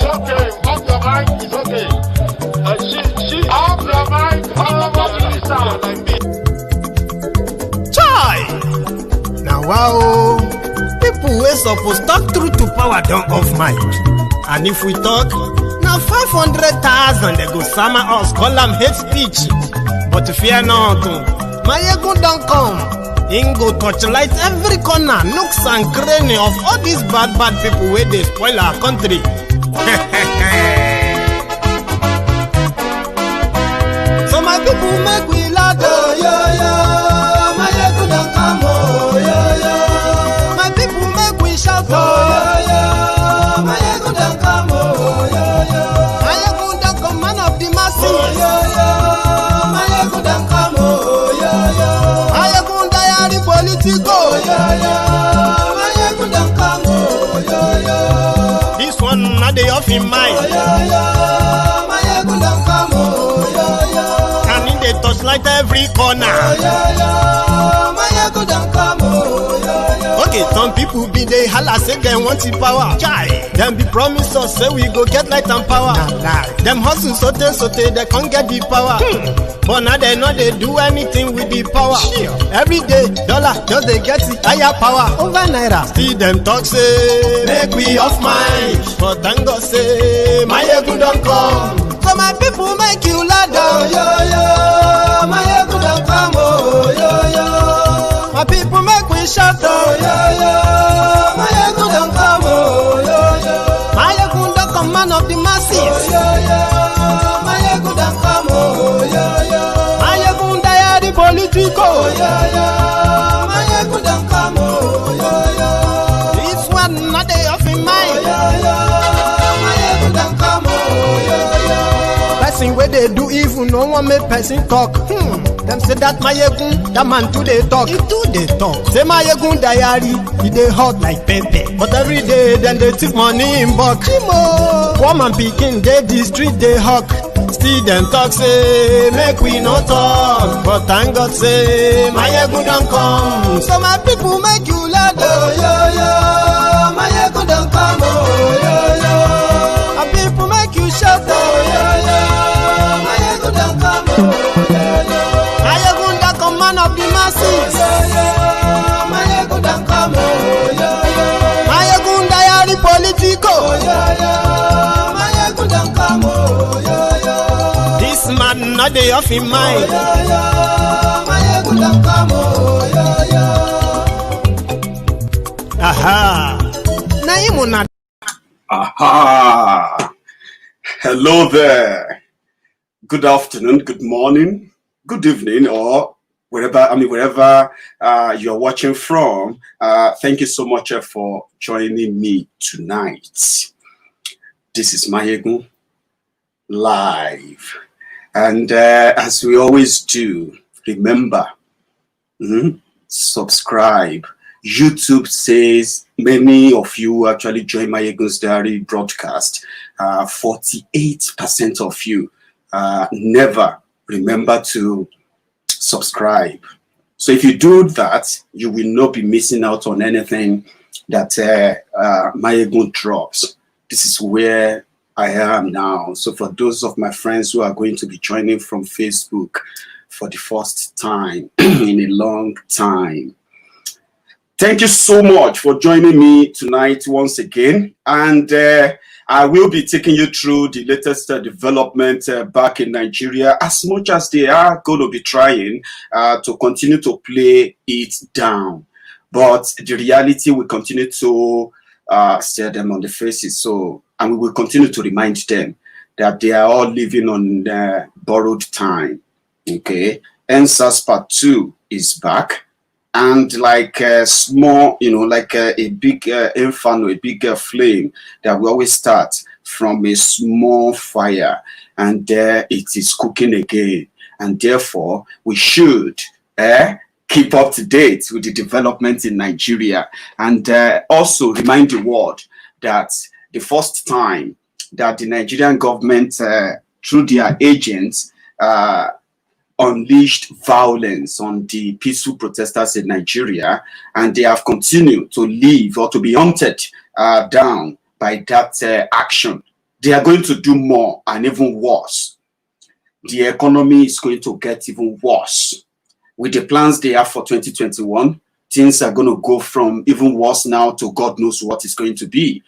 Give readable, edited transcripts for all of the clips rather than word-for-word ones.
okay. Off your mind is okay. She off your mind. Chai! Now wow, people wey suppose talk true to power don't off mic. And if we talk, now 500,000 they go summer us, call them hate speech. But fear not, Maiyegun don't come. Him go torchlight every corner, nooks and cranny of all these bad people where they spoil our country. So my people make we laugh, oh, yo, yo. Maiyegun don't come, oh, yo, yo. My people make we shout, oh, yo, yo. Maiyegun don't come, oh, yo, yo. Maiyegun don't come, man of the masses, oh, yo, yo. Maiyegun don't come, oh, yo, yo. Maiyegun diary politico, oh, yo, yo. Maiyegun don't come, oh, yo, yo. This one not the off in mind, oh, yo, yo. Maiyegun don't come, oh, yo, yo. And in the touchlight every corner, oh, yo, yo. Maiyegun don't come, oh, yo, yo. Okay, some people be they holla say they want the power. Chai, them be promise us say we go get light and power. Nah. Them hustle sote they can't get the power. But now they know they do anything with the power. Sure. Every day, dollar just they get the higher power over naira. See them talk say make we off mind, but thank God say Maiyegun don't come. So my people make you laugh, oh, yo, yo. Maiyegun don't come, oh, yo, yo. My people make we shout, oh, yo, yo. Maiyegun don't come, oh, yo, yo. Maiyegun don't come, man of the masses, oh, yo, yo. Maiyegun don't come, oh, yo, yo. Maiyegun diary politico, oh, yo, yo. Maiyegun don't come, oh, yo, yo. This one not the off in mind, oh, yo, yo. Maiyegun don't come, oh, yo, yo. Person where they do evil, no one make person talk. Them say that Maiyegun, that man too they talk. He too they talk. Say Maiyegun diary, he they hot like pepper. But every day then they take money in bulk. Woman picking they the street they hawk. Still them talk say make we no talk. But thank God say Maiyegun don't come. So my people make you laugh, oh, yo, yo. Maiyegun don't come, oh, yo, yo. My people make you shout, oh, yo, yo. Maiyegun don't come, oh, yo, yo. Maiyegun don't come, man of the masses, oh, yo, yo. Maiyegun don't come, oh, yo, yo. Maiyegun diary politico, oh, yo, yo. Maiyegun don't come, oh, yo, yo. This man not the off in mind, oh, yo, yo. Maiyegun don't come, oh, yo, yo. Aha. Naimuna. Aha! Hello there. Good afternoon, good morning, good evening, or wherever you're watching from. Thank you so much for joining me tonight. This is Maiyegun live, and as we always do, remember, subscribe. YouTube says many of you actually join Maiyegun's Diary broadcast. 48% of you never remember to subscribe. So if you do that, you will not be missing out on anything that Maiyegun drops. This is where I am now. So for those of my friends who are going to be joining from Facebook for the first time in a long time, thank you so much for joining me tonight once again. And I will be taking you through the latest development back in Nigeria, as much as they are going to be trying to continue to play it down. But the reality will continue to stare them on the faces. So, and we will continue to remind them that they are all living on borrowed time. Okay. NSAS Part 2 is back. And like a small, like a big inferno, a big flame that we always start from a small fire, and there it is cooking again. And therefore, we should keep up to date with the development in Nigeria, and also remind the world that the first time that the Nigerian government, through their agents, unleashed violence on the peaceful protesters in Nigeria, and they have continued to live or to be hunted down by that action. They are going to do more and even worse. The economy is going to get even worse. With the plans they have for 2021, things are going to go from even worse now to God knows what it's going to be.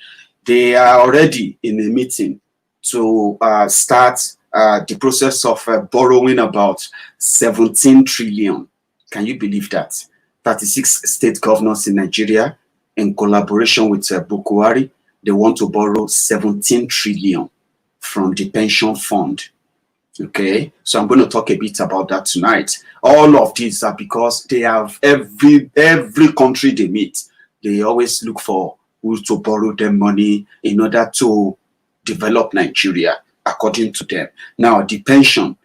They are already in a meeting to start the process of borrowing about 17 trillion. Can you believe that? 36 state governors in Nigeria, in collaboration with Buhari, they want to borrow 17 trillion from the pension fund. Okay, so I'm going to talk a bit about that tonight. All of these are because they have every country they meet, they always look for who to borrow them money in order to develop Nigeria, according to them. Now, the pension,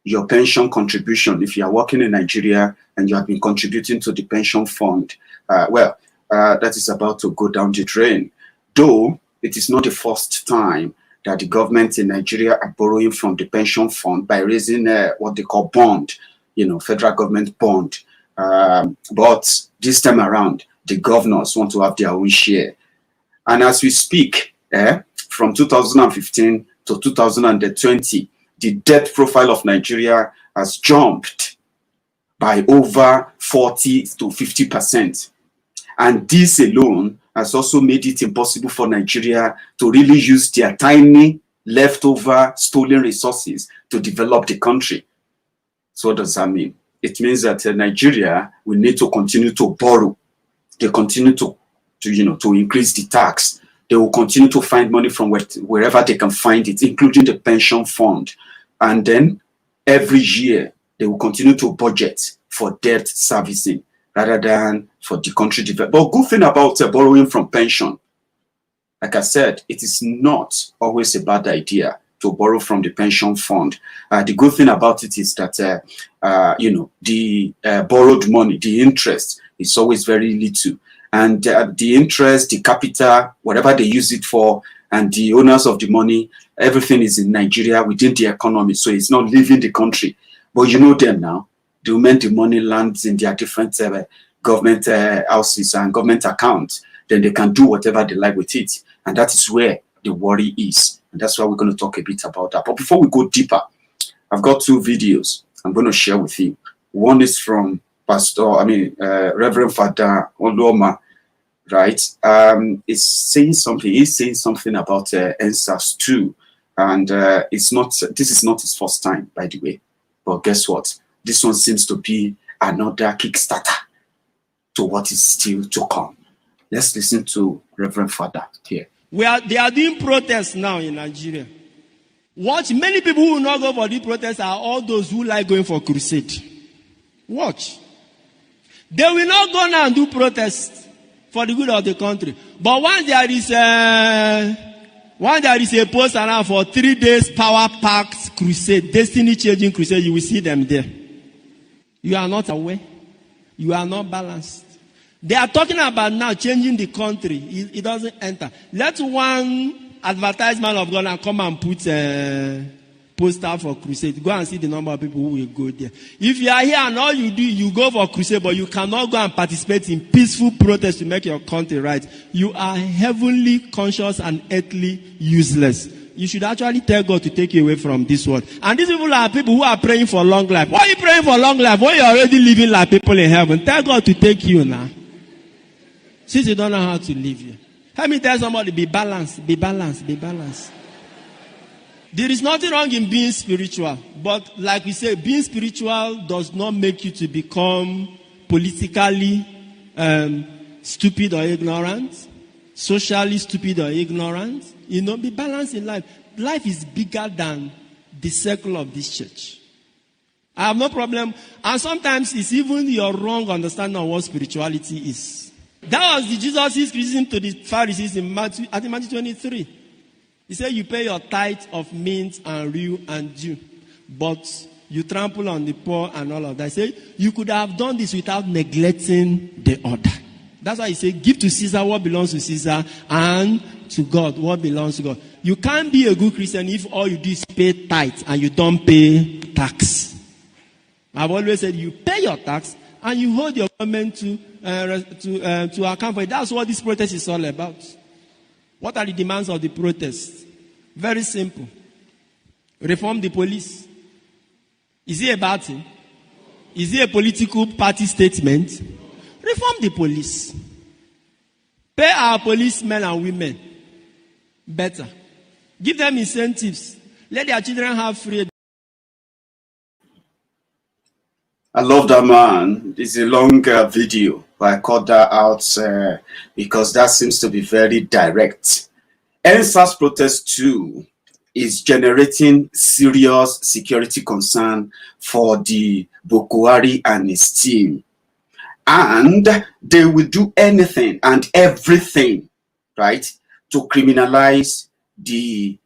your pension contribution, if you are working in Nigeria and you have been contributing to the pension fund, that is about to go down the drain. Though it is not the first time that the government in Nigeria are borrowing from the pension fund by raising what they call bond, federal government bond. But this time around, the governors want to have their own share. And as we speak, from 2015 to 2020, the debt profile of Nigeria has jumped by over 40 to 50%. And this alone has also made it impossible for Nigeria to really use their tiny leftover stolen resources to develop the country. So what does that mean? It means that Nigeria will need to continue to borrow. They continue to increase the tax. They will continue to find money from wherever they can find it, including the pension fund. And then every year, they will continue to budget for debt servicing rather than for the country development. But good thing about borrowing from pension, like I said, it is not always a bad idea to borrow from the pension fund. The good thing about it is that, the borrowed money, the interest is always very little. And the interest, the capital, whatever they use it for, and the owners of the money, everything is in Nigeria within the economy. So it's not leaving the country. But you know them now. The moment the money lands in their different government houses and government accounts, then they can do whatever they like with it. And that is where the worry is. And that's why we're going to talk a bit about that. But before we go deeper, I've got two videos I'm going to share with you. One is from Reverend Father Oloma, right? He's saying something about NSAS too. And this is not his first time, by the way. But guess what? This one seems to be another Kickstarter to what is still to come. Let's listen to Reverend Father here. They are doing protests now in Nigeria. Watch, many people who will not go for the protests are all those who like going for crusade. Watch. They will not go now and do protests for the good of the country. But once there is a post around for 3 days power-packed crusade, destiny-changing crusade, you will see them there. You are not aware. You are not balanced. They are talking about now changing the country. It doesn't enter. Let one advertisement of God and come and put a poster for crusade. Go and see the number of people who will go there. If you are here and all you do, you go for crusade, but you cannot go and participate in peaceful protest to make your country right. You are heavenly conscious and earthly useless. You should actually tell God to take you away from this world. And these people are people who are praying for long life. Why are you praying for long life when you're already living like people in heaven? Tell God to take you now. Since you don't know how to live here. Let me tell somebody, be balanced, be balanced, be balanced. There is nothing wrong in being spiritual. But like we say, being spiritual does not make you to become politically stupid or ignorant. Socially stupid or ignorant. Be balanced in life. Life is bigger than the circle of this church. I have no problem. And sometimes it's even your wrong understanding of what spirituality is. That was the Jesus' criticism to the Pharisees in Matthew 23. He said, you pay your tithe of mint and rue and dew, but you trample on the poor and all of that. He said, you could have done this without neglecting the order. That's why he said, give to Caesar what belongs to Caesar and to God what belongs to God. You can't be a good Christian if all you do is pay tithe and you don't pay tax. I've always said, you pay your tax and you hold your government to account for it. That's what this protest is all about. What are the demands of the protest? Very simple. Reform the police. Is it a bad thing? Is it a political party statement? Reform the police. Pay our policemen and women better. Give them incentives. Let their children have free. I love that, man. It's a long video, but I cut that out because that seems to be very direct. NSAS protest 2 is generating serious security concern for the Buhari and his team. And they will do anything and everything, right, to criminalize the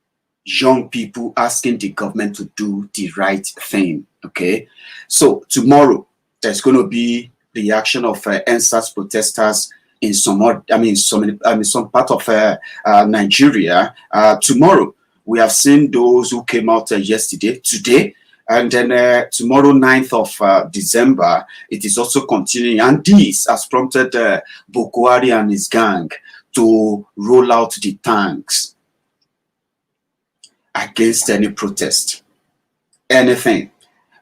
young people asking the government to do the right thing. Okay, so tomorrow there's going to be the action of NSAS protesters in some part of Nigeria. Tomorrow we have seen those who came out yesterday, today, and then tomorrow, 9th of December, it is also continuing. And this has prompted Buhari and his gang to roll out the tanks against any protest, anything.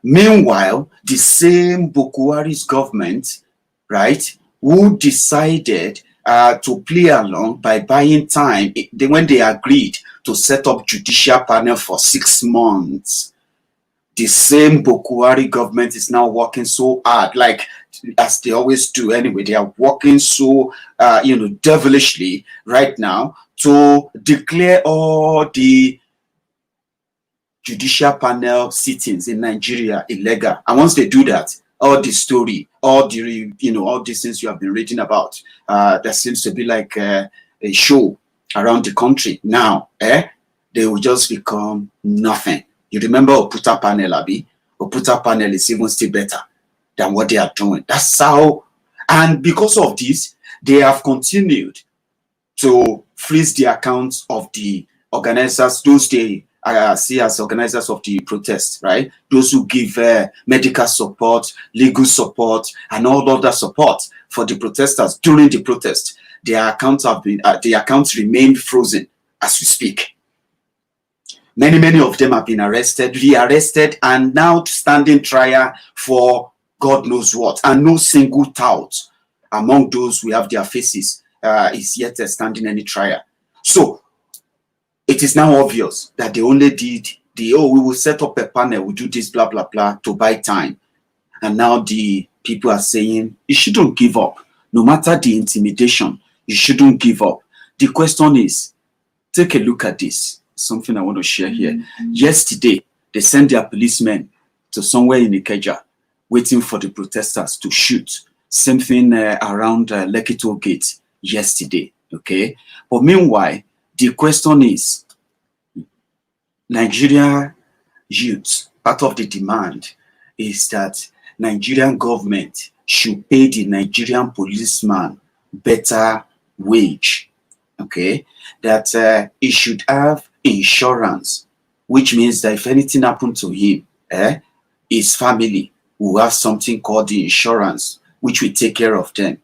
Meanwhile, the same Buhari's government, right, who decided to play along by buying time when they agreed to set up judicial panel for 6 months. The same Buhari government is now working so hard, like as they always do anyway. They are working so, devilishly right now to declare all the judicial panel sittings in Nigeria illegal. And once they do that, all the story, all the, all these things you have been reading about, there seems to be like a show around the country now, they will just become nothing. You remember Oputa panel, Abi? Oputa panel is even still better than what they are doing. That's how, and because of this, they have continued to freeze the accounts of the organizers, those they see as organizers of the protest, right? Those who give medical support, legal support, and all other support for the protesters during the protest. Their accounts have been, the accounts remain frozen as we speak. Many of them have been arrested, rearrested, and now standing trial for God knows what. And no single tout among those we have their faces is yet standing any trial. So it is now obvious that they only did we will set up a panel, we do this, blah, blah, blah, to buy time. And now the people are saying, you shouldn't give up. No matter the intimidation, you shouldn't give up. The question is, take a look at this. Something I want to share here. Yesterday, they sent their policemen to somewhere in Ikeja, waiting for the protesters to shoot. Same thing around Lekki Toll Gate yesterday. Okay, but meanwhile, the question is, Nigeria youth, part of the demand is that Nigerian government should pay the Nigerian policeman better wage. Okay, that he should have insurance, which means that if anything happened to him, his family will have something called the insurance, which will take care of them.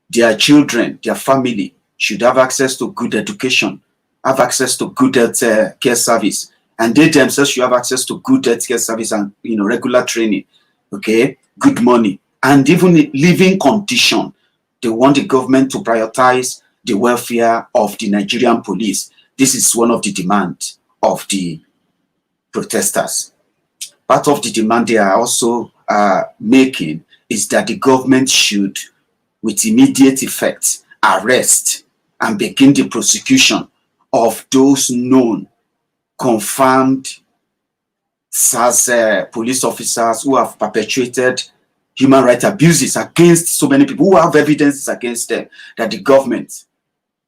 Their children, their family should have access to good education, have access to good health care service, and they themselves should have access to good health care service and regular training, okay, good money, and even living condition. They want the government to prioritize the welfare of the Nigerian police. This is one of the demands of the protesters. Part of the demand they are also making is that the government should, with immediate effect, arrest and begin the prosecution of those known, confirmed SARS police officers who have perpetrated human rights abuses against so many people, who have evidences against them, that the government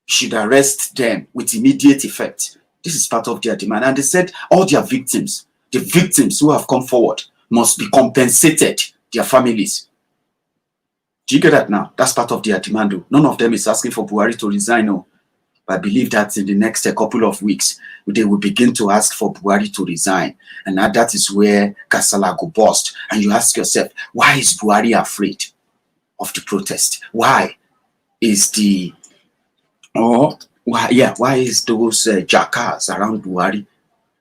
should arrest them with immediate effect. This is part of their demand. And they said all their victims, the victims who have come forward, must be compensated, their families. Do you get that now? That's part of their demand. Though. None of them is asking for Buhari to resign. No. But I believe that in the next couple of weeks, they will begin to ask for Buhari to resign. And now that is where Kasala go bust. And you ask yourself, why is Buhari afraid of the protest? Why is the, or why is those jackals around Buhari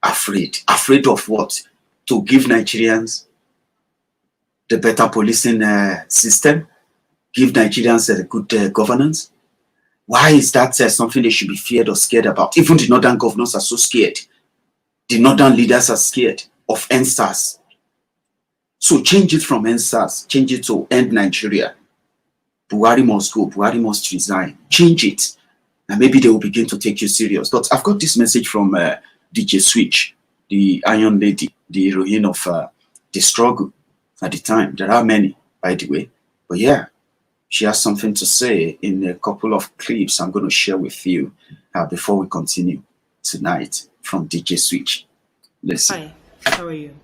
afraid? Afraid of what? To give Nigerians the better policing system? Give Nigerians a good governance? Why is that something they should be feared or scared about? Even the northern governors are so scared. The northern leaders are scared of NSAS. So change it from NSAS, change it to End Nigeria. Buhari must go, Buhari must resign. Change it, and maybe they will begin to take you serious. But I've got this message from DJ Switch, the Iron Lady, the heroine of the struggle at the time. There are many, by the way. But yeah, she has something to say in a couple of clips I'm going to share with you before we continue tonight from DJ Switch. Listen. Hi, how are you?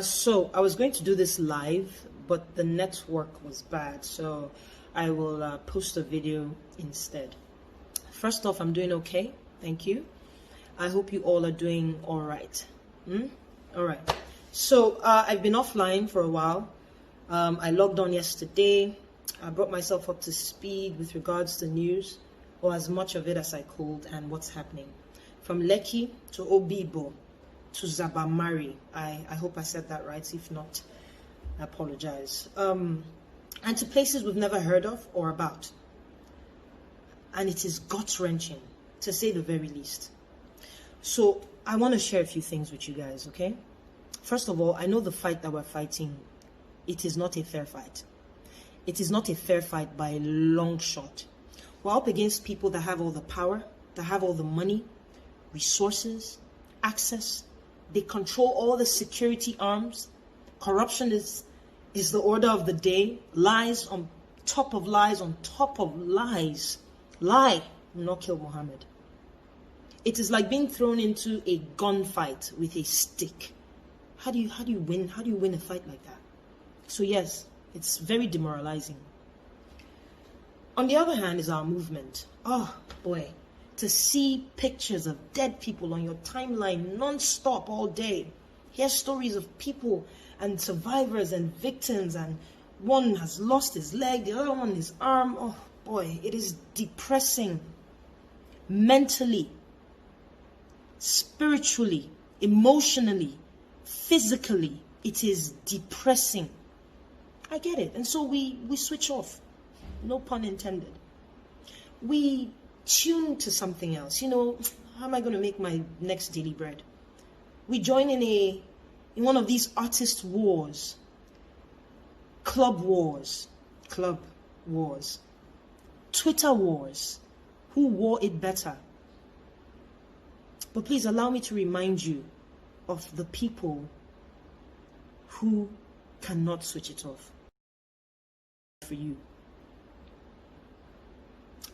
So I was going to do this live, but the network was bad, so I will post a video instead. First off, I'm doing okay, thank you. I hope you all are doing all right. All right. So I've been offline for a while. I logged on yesterday. I brought myself up to speed with regards to news, or as much of it as I could, and what's happening. From Lekki to Obibo to Zabamari. I hope I said that right. If not, I apologize. And to places we've never heard of or about. And it is gut-wrenching, to say the very least. So I want to share a few things with you guys, okay? First of all, I know the fight that we're fighting, it is not a fair fight. It is not a fair fight by a long shot. We're up against people that have all the power, that have all the money, resources, access. They control all the security arms. Corruption is the order of the day. Lies on top of lies on top of lies. Lie will not kill Muhammad. It is like being thrown into a gunfight with a stick. How do you win? How do you win a fight like that? So yes, it's very demoralizing. On the other hand is our movement. Oh boy, to see pictures of dead people on your timeline non-stop all day. Hear stories of people and survivors and victims, and one has lost his leg, the other one his arm. Oh boy, it is depressing. Mentally, spiritually, emotionally, physically, it is depressing. I get it. And so we switch off. No pun intended. We tune to something else. You know, how am I going to make my next daily bread? We join in one of these artist wars, club wars, Twitter wars. Who wore it better? But please allow me to remind you of the people who cannot switch it off. For you.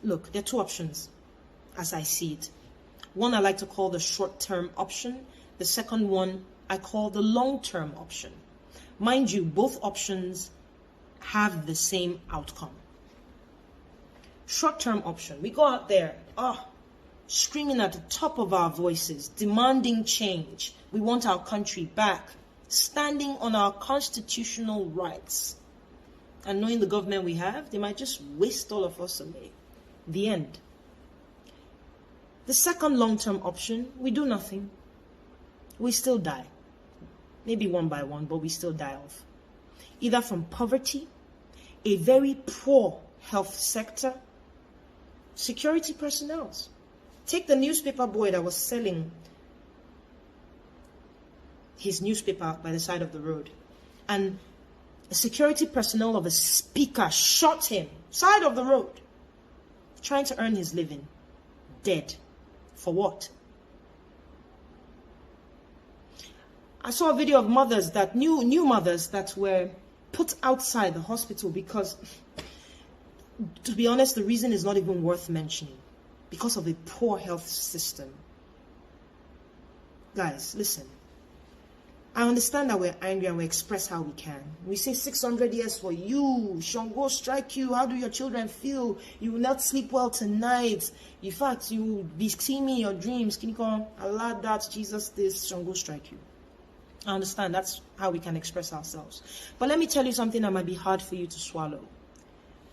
Look, there are two options as I see it. One I like to call the short-term option. The second one I call the long-term option. Mind you, both options have the same outcome. Short-term option. We go out there, screaming at the top of our voices, demanding change. We want our country back, standing on our constitutional rights. And knowing the government we have, they might just waste all of us away. The end. The second long-term option, we do nothing. We still die. Maybe one by one, but we still die off. Either from poverty, a very poor health sector, security personnel. Take the newspaper boy that was selling his newspaper by the side of the road. And a security personnel of a speaker shot him, side of the road, trying to earn his living. Dead. For what? I saw a video of mothers that new mothers that were put outside the hospital because, to be honest, the reason is not even worth mentioning. Because of a poor health system. Guys, listen. I understand that we're angry and we express how we can. We say 600 years for you. Shango strike you. How do your children feel? You will not sleep well tonight. In fact, you will be seeing me in your dreams. Can you call Allah that, Jesus this, Shango strike you? I understand. That's how we can express ourselves. But let me tell you something that might be hard for you to swallow.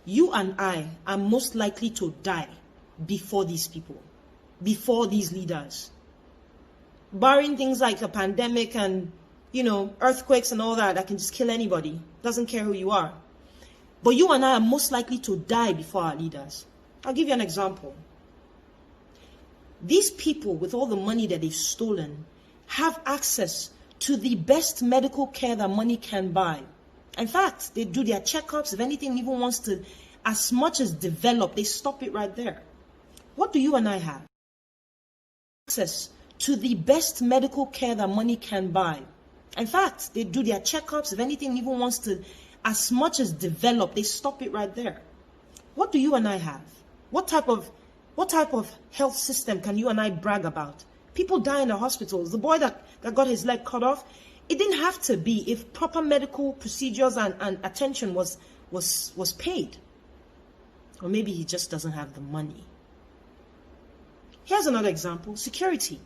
You and I are most likely to die before these people, before these leaders. Barring things like a pandemic and, earthquakes and all that can just kill anybody. Doesn't care who you are. But you and I are most likely to die before our leaders. I'll give you an example. These people, with all the money that they've stolen, have access to the best medical care that money can buy. In fact, they do their checkups. If anything even wants to, as much as develop, they stop it right there. What do you and I have? Access to the best medical care that money can buy. In fact, they do their checkups. If anything even wants to, as much as develop, they stop it right there. What do you and I have? What type of health system can you and I brag about? People die in the hospitals. The boy that got his leg cut off, it didn't have to be if proper medical procedures and attention was paid. Or maybe he just doesn't have the money. Here's another example, security.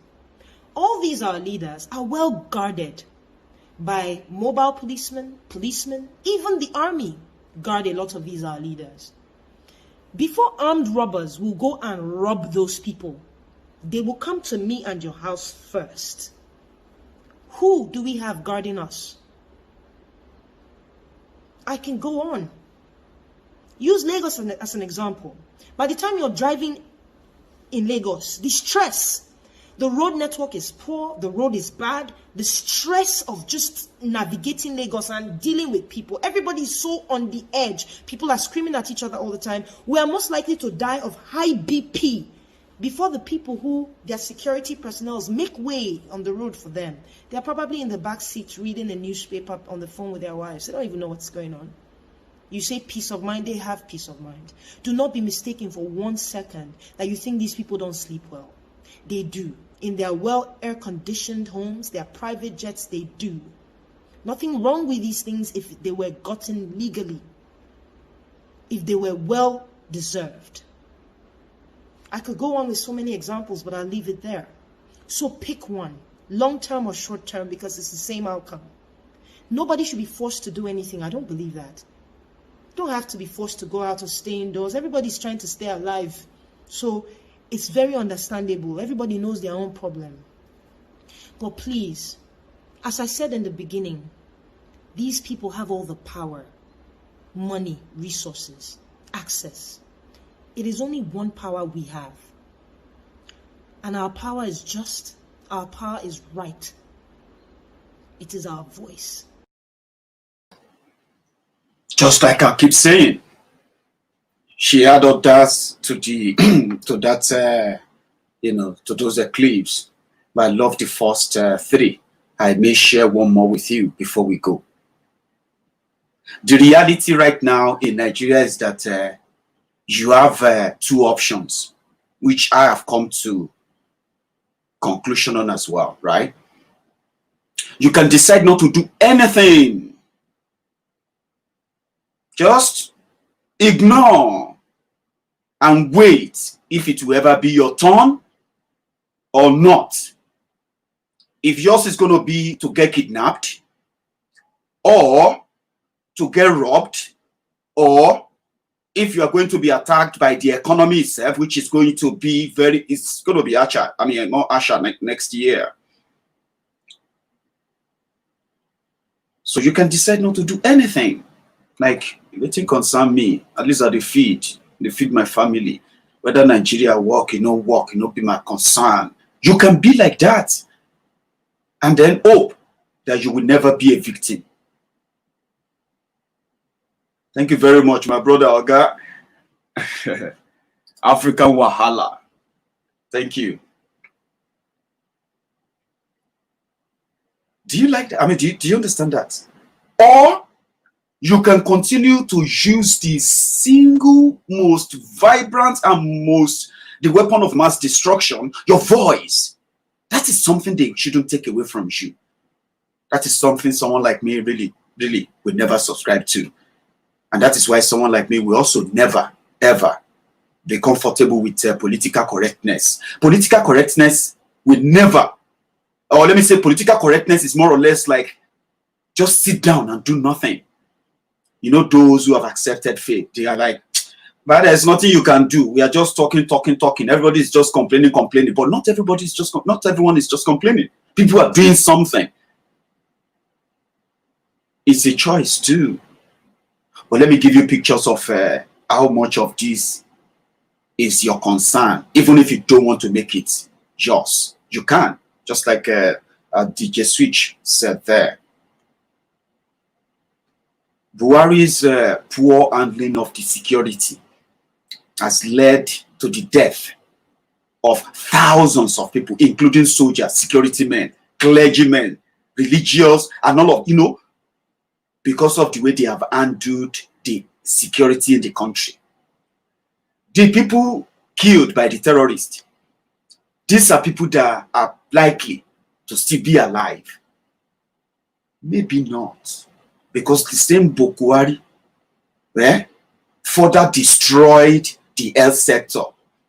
All these our leaders are well guarded by mobile policemen, even the army guard a lot of these our leaders. Before armed robbers will go and rob those people, they will come to me and your house first. Who do we have guarding us? I can go on. Use Lagos as an example. By the time you're driving in Lagos, the stress, the road network is poor, the road is bad, the stress of just navigating Lagos and dealing with people. Everybody is so on the edge. People are screaming at each other all the time. We are most likely to die of high BP before the people who, their security personnel, make way on the road for them. They are probably in the back seat reading a newspaper on the phone with their wives. They don't even know what's going on. You say peace of mind, they have peace of mind. Do not be mistaken for 1 second that you think these people don't sleep well. They do. In their well air-conditioned homes, their private jets, they do. Nothing wrong with these things if they were gotten legally, if they were well deserved. I could go on with so many examples, but I'll leave it there. So pick one, long-term or short-term, because it's the same outcome. Nobody should be forced to do anything. I don't believe that. You don't have to be forced to go out or stay indoors. Everybody's trying to stay alive. So it's very understandable. Everybody knows their own problem. But please, as I said in the beginning, these people have all the power, money, resources, access. It is only one power we have. And our power is just, our power is right. It is our voice. Just like I keep saying, she had audacity to the to that to those clips. But I love the first three. I may share one more with you before we go. The reality right now in Nigeria is that you have two options, which I have come to conclusion on as well, right? You can decide not to do anything. Just ignore and wait if it will ever be your turn or not. If yours is going to be to get kidnapped or to get robbed, or if you are going to be attacked by the economy itself, which is going to be it's going to be more harsher next year. So you can decide not to do anything. Like, nothing concern me. At least they feed my family. Whether Nigeria work, work, be my concern. You can be like that. And then hope that you will never be a victim. Thank you very much, my brother Oga. African Wahala. Thank you. Do you like that? I mean, do you understand that? Or you can continue to use the single most vibrant and the weapon of mass destruction, your voice. That is something they shouldn't take away from you. That is something someone like me really would never subscribe to. And that is why someone like me will also never, ever be comfortable with political correctness. Political correctness will never, or let me say political correctness is more or less like just sit down and do nothing. Those who have accepted faith, they are like, But there's nothing you can do. We are just talking. Everybody is just complaining. But not everyone is just complaining. People are doing something. It's a choice too. But let me give you pictures of how much of this is your concern. Even if you don't want to make it yours, you can. Just like DJ Switch said there. Buhari's poor handling of the security has led to the death of thousands of people, including soldiers, security men, clergymen, religious, and all of, because of the way they have handled the security in the country. The people killed by the terrorists, these are people that are likely to still be alive. Maybe not. Because the same Buhari further destroyed the health sector,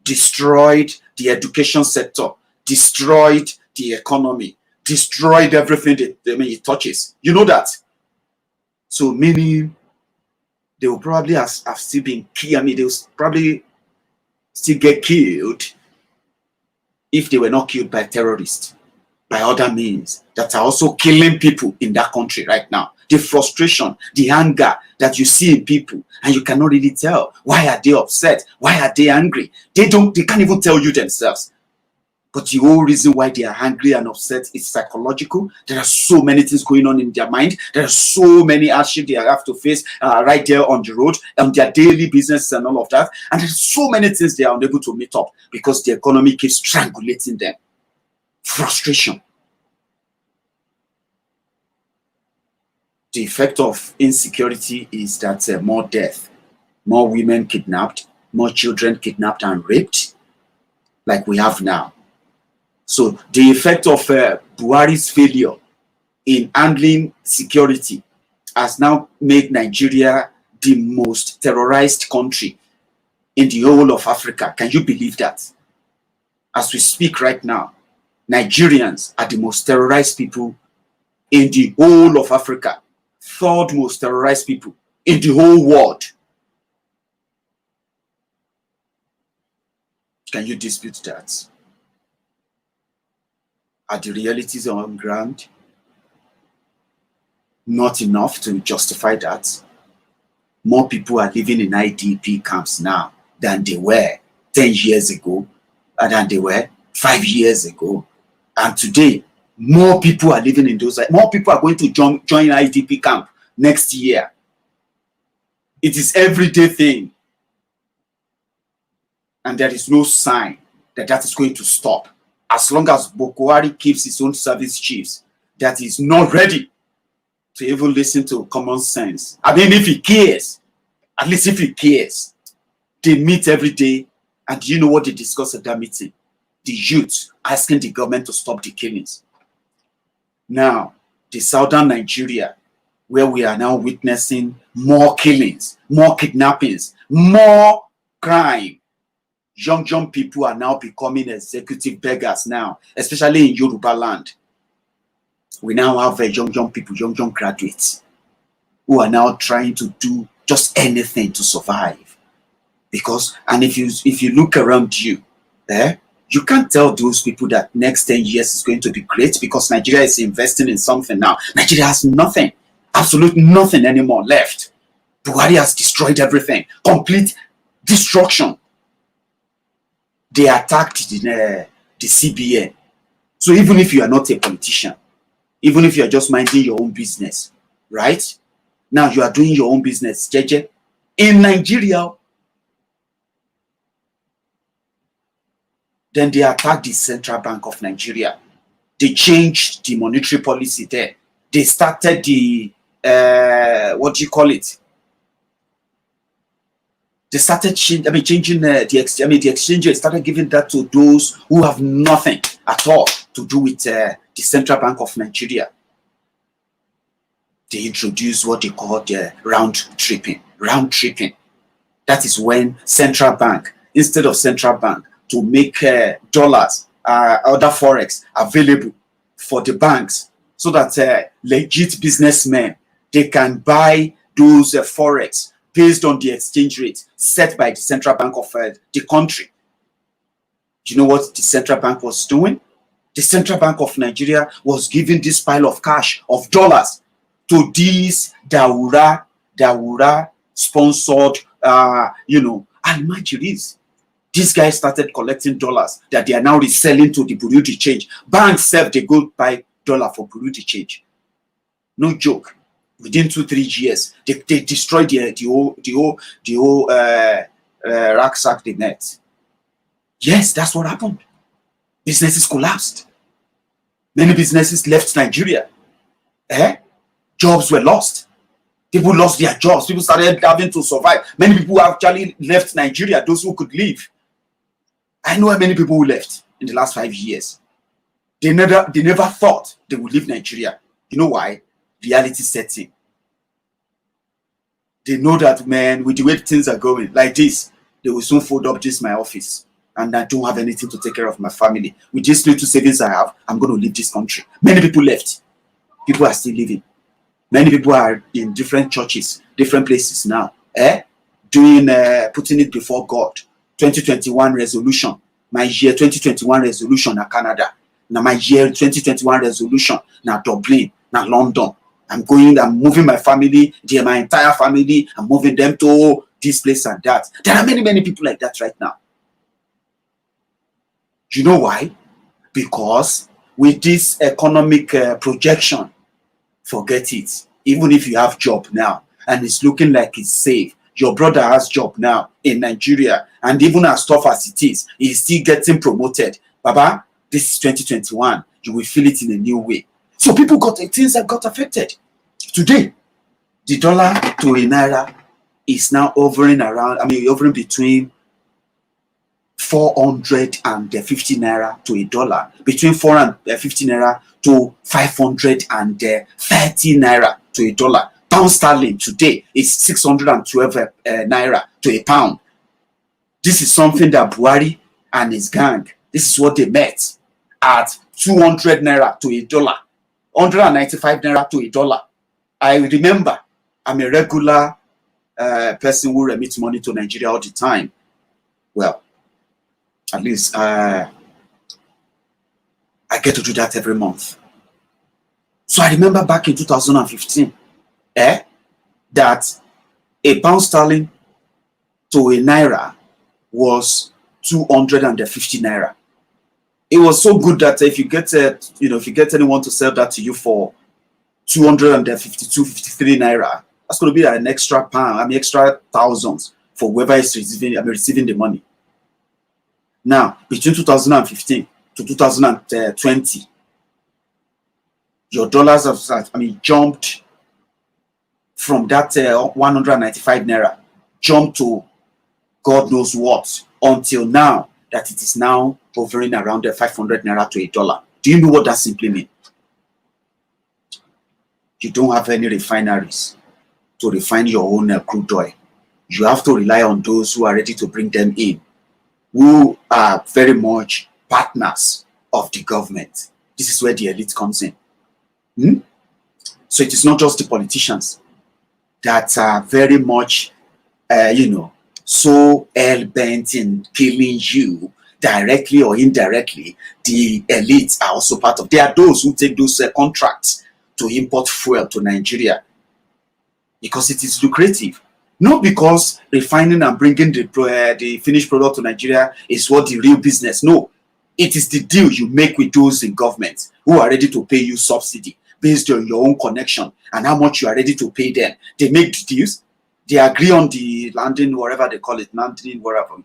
destroyed the education sector, destroyed the economy, destroyed everything that it touches. You know that. So meaning they will probably have still been killed. They will probably still get killed if they were not killed by terrorists, by other means that are also killing people in that country right now. The frustration, the anger that you see in people, and you cannot really tell. Why are they upset? Why are they angry? They can't even tell you themselves. But the whole reason why they are angry and upset is psychological. There are so many things going on in their mind. There are so many hardships they have to face right there on the road, and their daily business and all of that. And there's so many things they are unable to meet up because the economy keeps strangulating them. Frustration. The effect of insecurity is that more death, more women kidnapped, more children kidnapped and raped, like we have now. So the effect of Buhari's failure in handling security has now made Nigeria the most terrorized country in the whole of Africa. Can you believe that? As we speak right now, Nigerians are the most terrorized people in the whole of Africa. Third most terrorized people in the whole world. Can you dispute that? Are the realities on ground not enough to justify that? More people are living in IDP camps now than they were 10 years ago, and than they were 5 years ago. And today, more people are living in those. More people are going to join IDP camp next year. It is everyday thing. And there is no sign that that is going to stop. As long as Buhari keeps his own service chiefs, that is not ready to even listen to common sense. I mean, if he cares, at least if he cares, they meet every day. And do you know what they discuss at that meeting? The youth asking the government to stop the killings. Now, the southern Nigeria, where we are now witnessing more killings, more kidnappings, more crime. Young people are now becoming executive beggars now, especially in Yoruba land. We now have young people, young graduates, who are now trying to do just anything to survive. Because, and if you look around you, you can't tell those people that next 10 years is going to be great because Nigeria is investing in something now. Nigeria has nothing, absolutely nothing anymore left. Buhari has destroyed everything, complete destruction. They attacked the CBN. So even if you are not a politician, even if you are just minding your own business, right? Now you are doing your own business, JJ, in Nigeria. Then they attacked the Central Bank of Nigeria. They changed the monetary policy there. They started the, what do you call it? They started changing the exchange rate, started giving that to those who have nothing at all to do with the Central Bank of Nigeria. They introduced what they call the round tripping. Round tripping. That is when Central Bank, instead of Central Bank, to make dollars, other forex available for the banks, so that legit businessmen, they can buy those forex based on the exchange rate set by the central bank of the country. Do you know what the central bank was doing? The central bank of Nigeria was giving this pile of cash, of dollars, to these Daura sponsored, Almajiris. These guys started collecting dollars that they are now reselling to the Bureau de change. Banks self, they go buy dollar for Bureau de change. No joke. Within 2-3 years, they destroyed the whole rucksack they met. Yes, that's what happened. Businesses collapsed. Many businesses left Nigeria. Jobs were lost. People lost their jobs. People started having to survive. Many people actually left Nigeria, those who could leave. I know many people who left in the last 5 years. They never thought they would leave Nigeria. You know why? Reality sets in. They know that, man, with the way things are going like this, they will soon fold up my office, and I don't have anything to take care of my family. With these little savings I have, I'm going to leave this country. Many people left. People are still living. Many people are in different churches, different places now, putting it before God. 2021 resolution. My year 2021 resolution na Canada. Now my year 2021 resolution na Dublin, na London. I'm moving my family, my entire family. I'm moving them to this place and that. There are many people like that right now. You know why? Because with this economic projection, forget it. Even if you have job now and it's looking like it's safe, your brother has job now in Nigeria, and even as tough as it is, he's still getting promoted. Baba, this is 2021. You will feel it in a new way. So people things that got affected. Today, the dollar to a naira is now hovering between 450 naira to a dollar, between 450 naira to 530 naira to a dollar. Pound sterling today is 612 naira to a pound. This is something that Buhari and his gang, this is what they met at 200 naira to a dollar, 195 naira to a dollar. I remember I'm a regular person who remits money to Nigeria all the time. Well, at least I get to do that every month. So I remember back in 2015, that a pound sterling to a naira was 250 naira. It was so good that if you get anyone to sell that to you for 253 naira, that's going to be an extra pound, extra thousands for whoever is receiving the money. Now, between 2015 to 2020, your dollars have jumped from that 195 naira, jumped to God knows what, until now that it is now hovering around the 500 naira to a dollar. Do you know what that simply means? You don't have any refineries to refine your own crude oil. You have to rely on those who are ready to bring them in, who are very much partners of the government. This is where the elite comes in. So it is not just the politicians that are very much, so hell-bent in killing you directly or indirectly. The elites are also part of. They are those who take those contracts to import fuel to Nigeria because it is lucrative. Not because refining and bringing the finished product to Nigeria is what the real business. No, it is the deal you make with those in government who are ready to pay you subsidy based on your own connection and how much you are ready to pay them. They make the deals. They agree on the landing, whatever they call it, landing, whatever.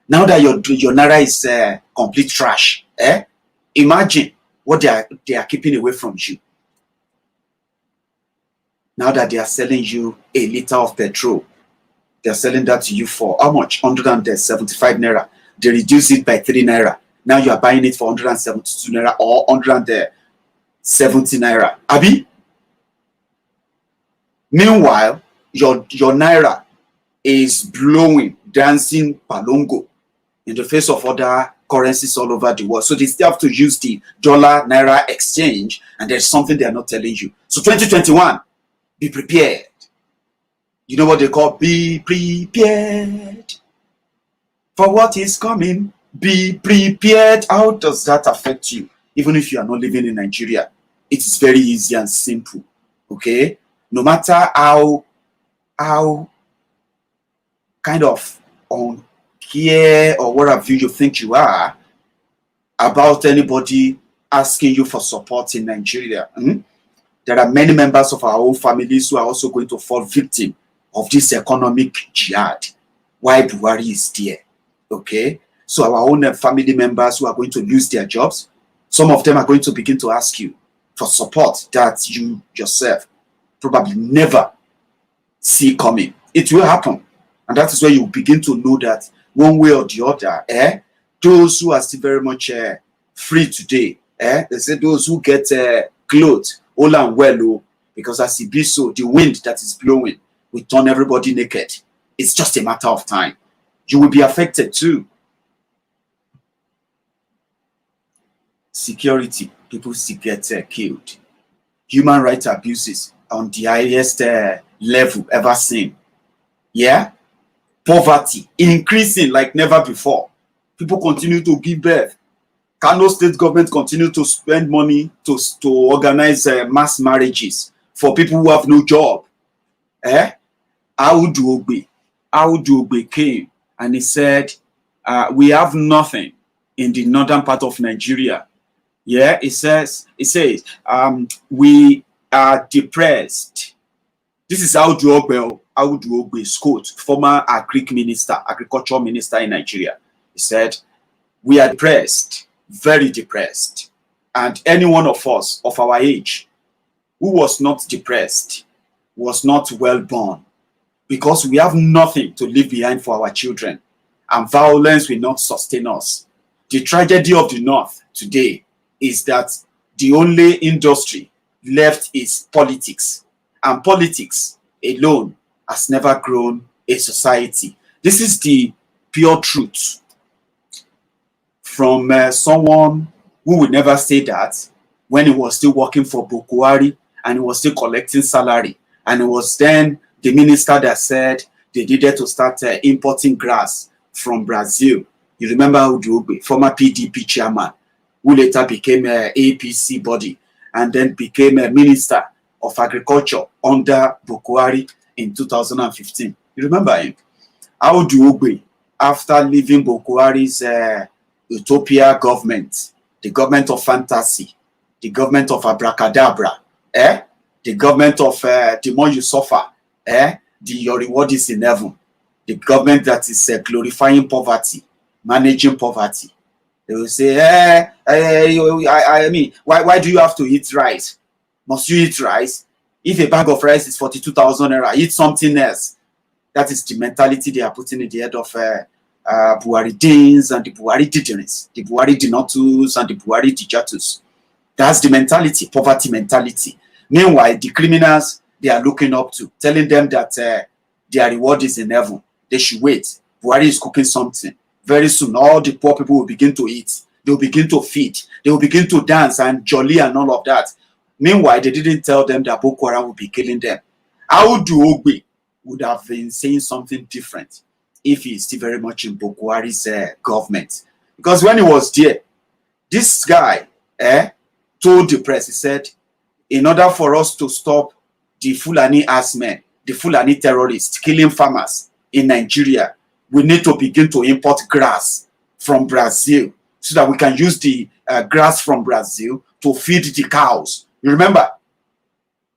Now that your naira is complete trash, imagine what they are keeping away from you. Now that they are selling you a liter of petrol, they are selling that to you for how much? 175 naira. They reduce it by 3 naira. Now you are buying it for 172 naira or 170 naira. Abi? Meanwhile, your naira is blowing, dancing palongo in the face of other currencies all over the world. So they still have to use the dollar naira exchange, and there's something they are not telling you. So 2021, be prepared. You know what they call be prepared for what is coming. Be prepared. How does that affect you? Even if you are not living in Nigeria, it is very easy and simple. Okay, no matter how kind of uncare or whatever you think you are about anybody asking you for support in Nigeria, there are many members of our own families who are also going to fall victim of this economic jihad. Why Buhari is there? Okay, so our own family members who are going to lose their jobs, some of them are going to begin to ask you for support that you yourself probably never see coming. It will happen, and that is where you begin to know that one way or the other, those who are still very much free today, they say those who get clothes all and well, because as it be so, the wind that is blowing will turn everybody naked. It's just a matter of time. You will be affected too. Security, people still get killed. Human rights abuses on the highest level ever seen. Yeah, poverty increasing like never before. People continue to give birth. Kano state government continue to spend money to organize mass marriages for people who have no job. Audu Ogbe came and he said, we have nothing in the northern part of Nigeria. Yeah, it says, we are depressed. This is Audu Ogbe's quote, former agriculture minister in Nigeria. He said, we are depressed, very depressed. And any one of us of our age who was not depressed was not well born, because we have nothing to leave behind for our children, and violence will not sustain us. The tragedy of the North today is that the only industry left is politics, and politics alone has never grown a society. This is the pure truth from someone who would never say that when he was still working for Buhari and he was still collecting salary, and it was then the minister that said they needed to start importing grass from Brazil. You remember Udugbe, former PDP chairman, who later became an APC body and then became a minister of agriculture under Buhari in 2015. You remember him? Udugbe, after leaving Buhari's utopia government, the government of fantasy, the government of abracadabra, the government of the more you suffer, your reward is in heaven, the government that is glorifying poverty, managing poverty. They will say, I mean, why do you have to eat rice? Must you eat rice? If a bag of rice is 42,000 naira, eat something else. That is the mentality they are putting in the head of Buhari Deans and the Buhari Digenes, the Buhari Dinotus and the Buhari Dijatus. That's the mentality, poverty mentality. Meanwhile, the criminals they are looking up to, telling them that their reward is in heaven. They should wait. Buhari is cooking something. Very soon, all the poor people will begin to eat. They will begin to feed. They will begin to dance and jolly and all of that. Meanwhile, they didn't tell them that Boko Haram will be killing them. Audu Ogbe would have been saying something different if he is still very much in Boko Haram's government. Because when he was there, this guy told the press, he said, in order for us to stop the Fulani assmen, the Fulani terrorists killing farmers in Nigeria, we need to begin to import grass from Brazil so that we can use the grass from Brazil to feed the cows. You remember?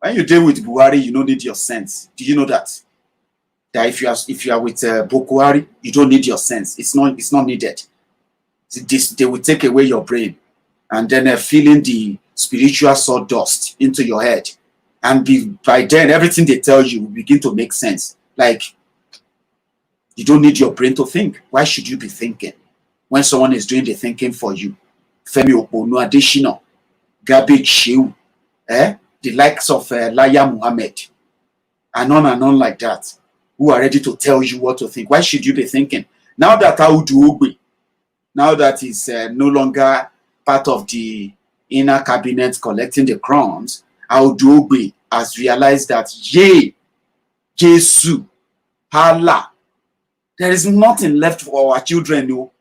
When you deal with Buhari, you don't need your sense. Do you know that? That if you are with Buhari, you don't need your sense. It's not needed. They will take away your brain, and then filling the spiritual sawdust into your head, and by then everything they tell you will begin to make sense. Like, you don't need your brain to think. Why should you be thinking when someone is doing the thinking for you? Femi Oponu Adesina, Garbage Shehu, the likes of Laya Muhammad, and on like that, who are ready to tell you what to think. Why should you be thinking? Now that Audu Ogbe, now that he's no longer part of the inner cabinet collecting the crumbs, Audu Ogbe has realized that, yay, Jesus, Allah. There is nothing left for our children. No.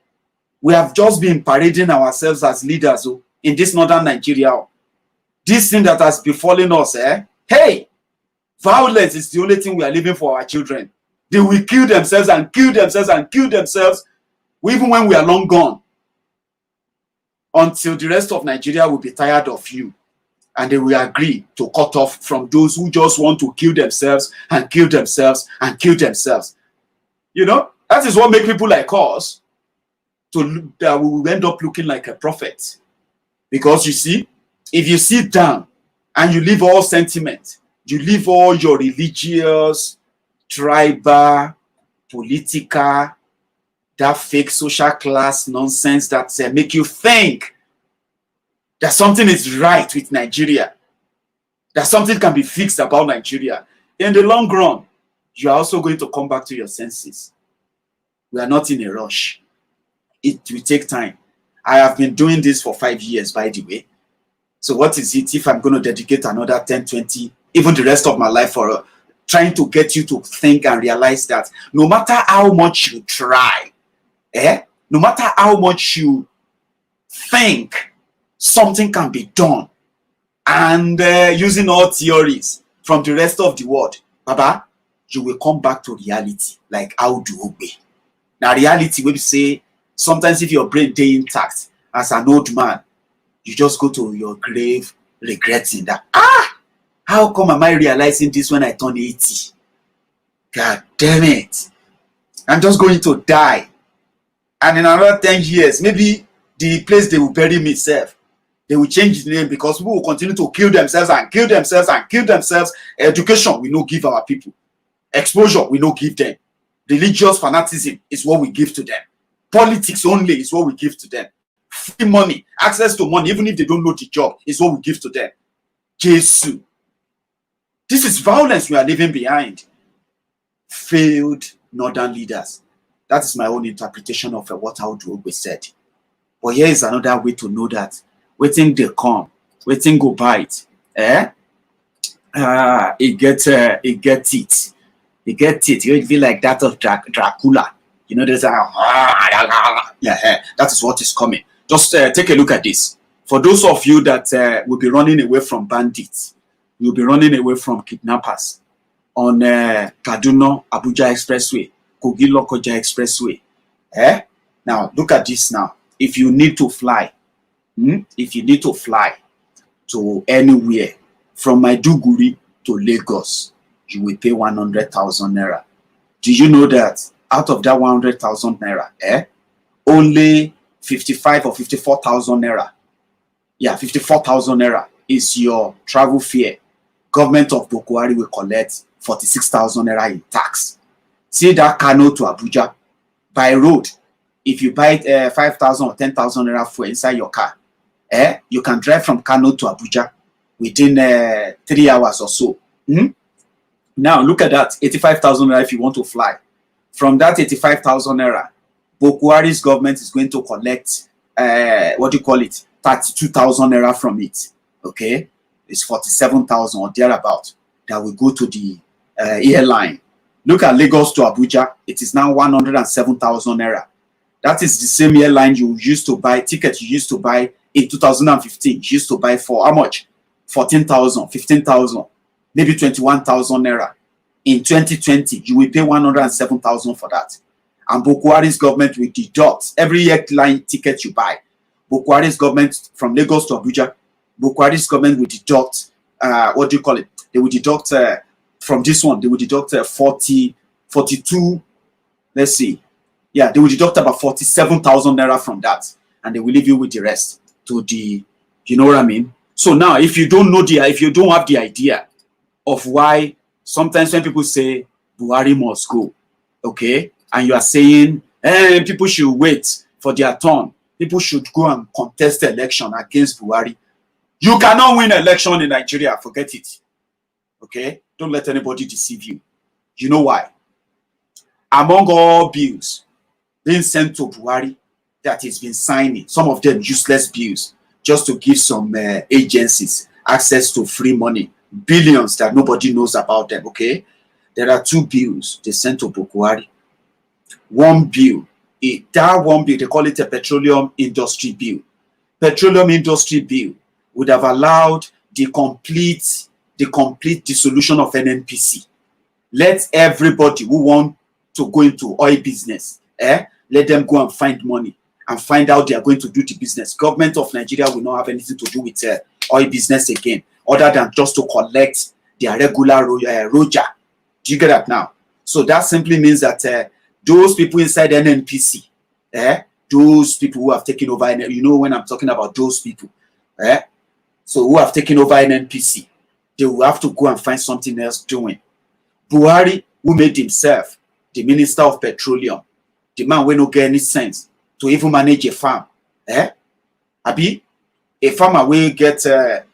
We have just been parading ourselves as leaders in this northern Nigeria. This thing that has befallen us, hey, violence is the only thing we are living for our children. They will kill themselves and kill themselves and kill themselves, even when we are long gone, until the rest of Nigeria will be tired of you. And they will agree to cut off from those who just want to kill themselves and kill themselves and kill themselves. You know, that is what makes people like us that we will end up looking like a prophet. Because you see, if you sit down and you leave all sentiment, you leave all your religious, tribal, political, that fake social class nonsense that make you think that something is right with Nigeria, that something can be fixed about Nigeria. In the long run, you are also going to come back to your senses. We are not in a rush. It will take time. I have been doing this for 5 years, by the way. So what is it if I'm going to dedicate another 10, 20, even the rest of my life for trying to get you to think and realize that no matter how much you try, no matter how much you think, something can be done. And using all theories from the rest of the world, Baba, you will come back to reality, like how do obey. Now reality will say, sometimes if your brain day intact as an old man, you just go to your grave regretting that, how come am I realizing this when I turn 80? God damn it. I'm just going to die. And in another 10 years, maybe the place they will bury me self, they will change the name because people will continue to kill themselves and kill themselves and kill themselves. Education, we no give our people. Exposure, we no give them. Religious fanaticism is what we give to them. Politics only is what we give to them. Free money, access to money, even if they don't know the job, is what we give to them. Jesus. This is violence we are leaving behind. Failed northern leaders. That is my own interpretation of what Audu said. But here is another way to know that. Waiting they come, waiting go bite. It get it. It get it. You feel like that of Dracula. You know, there's a that is what is coming. Just take a look at this. For those of you that will be running away from bandits, you'll be running away from kidnappers on Kaduna Abuja Expressway, Kogi Lokoja Expressway. Now look at this now. If you need to fly, to anywhere from Maiduguri to Lagos, you will pay 100,000 naira. Do you know that out of that 100,000 naira, only 55 or 54,000 naira, 54,000 naira is your travel fare. Government of Buhari will collect 46,000 naira in tax. See that Kano to Abuja by road. If you buy 5,000 or 10,000 naira for inside your car, you can drive from Kano to Abuja within 3 hours or so. Now look at that, 85,000 naira if you want to fly. From that 85,000 naira, Buhari's government is going to collect 32,000 naira from it. Okay, it's 47,000 or thereabout that will go to the airline. Look at Lagos to Abuja, it is now 107,000 naira. That is the same airline you used to buy, ticket you used to buy in 2015. You used to buy for how much? 14,000, 15,000, maybe 21,000 naira. In 2020, you will pay 107,000 for that. And Buhari's government will deduct every airline ticket you buy. Buhari's government from Lagos to Abuja, Buhari's government will deduct, They will deduct from this one, they will deduct 42, let's see. Yeah, they will deduct about 47,000 naira from that. And they will leave you with the rest to the, you know what I mean? So now, if you don't know if you don't have the idea of why sometimes when people say Buhari must go, okay, and you are saying, people should wait for their turn, people should go and contest the election against Buhari. You cannot win election in Nigeria, forget it. Okay, don't let anybody deceive you. You know why? Among all bills being sent to Buhari that he's been signing, some of them useless bills, just to give some agencies access to free money, billions that nobody knows about them, okay? there are 2 bills they sent to Buhari. One bill, that one bill, they call it a petroleum industry bill. Petroleum industry bill would have allowed the complete dissolution of NNPC. Let everybody who want to go into oil business, let them go and find money and find out they are going to do the business. Government of Nigeria will not have anything to do with oil business again, other than just to collect their regular roja. Do you get that now? So that simply means that those people inside NNPC, those people who have taken over, you know when I'm talking about those people, so who have taken over NNPC, they will have to go and find something else doing. Buhari, who made himself the Minister of Petroleum, the man will not get any sense to even manage a farm. Abi, a farmer will get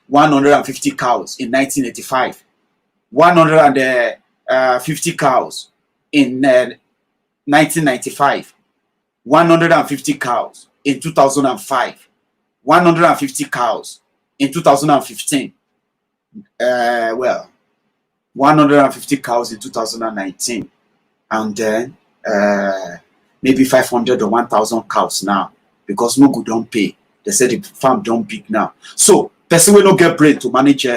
150 cows in 1985, 150 cows in 1995, 150 cows in 2005, 150 cows in 2015. 150 cows in 2019, and then maybe 500 or 1,000 cows now, because no good don't pay. They said the farm don't big now. So person will not get brain to manage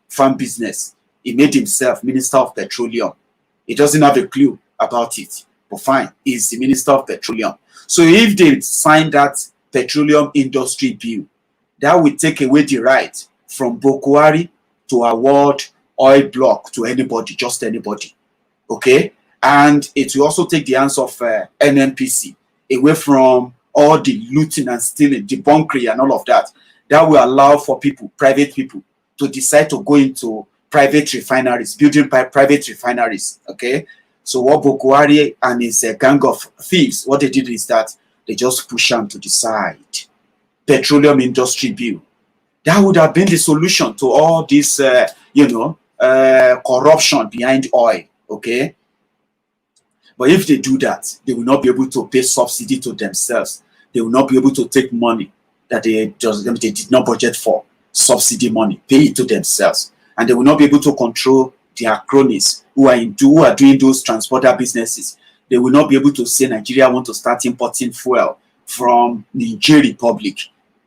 farm business. He made himself Minister of Petroleum. He doesn't have a clue about it, but fine, he's the Minister of Petroleum. So if they sign that petroleum industry bill, that will take away the right from Buhari to award oil block to anybody, just anybody. Okay? And it will also take the hands of NNPC away from all the looting and stealing, the bunkering and all of that. That will allow for people, private people, to decide to go into private refineries, building private refineries. Okay? So what Buhari and his gang of thieves, what they did is that they just push them to the side. Petroleum industry bill. That would have been the solution to all this, corruption behind oil. Okay? But if they do that, they will not be able to pay subsidy to themselves. They will not be able to take money that they did not budget for, subsidy money, pay it to themselves. And they will not be able to control their cronies who are doing those transporter businesses. They will not be able to say Nigeria want to start importing fuel from Niger Republic.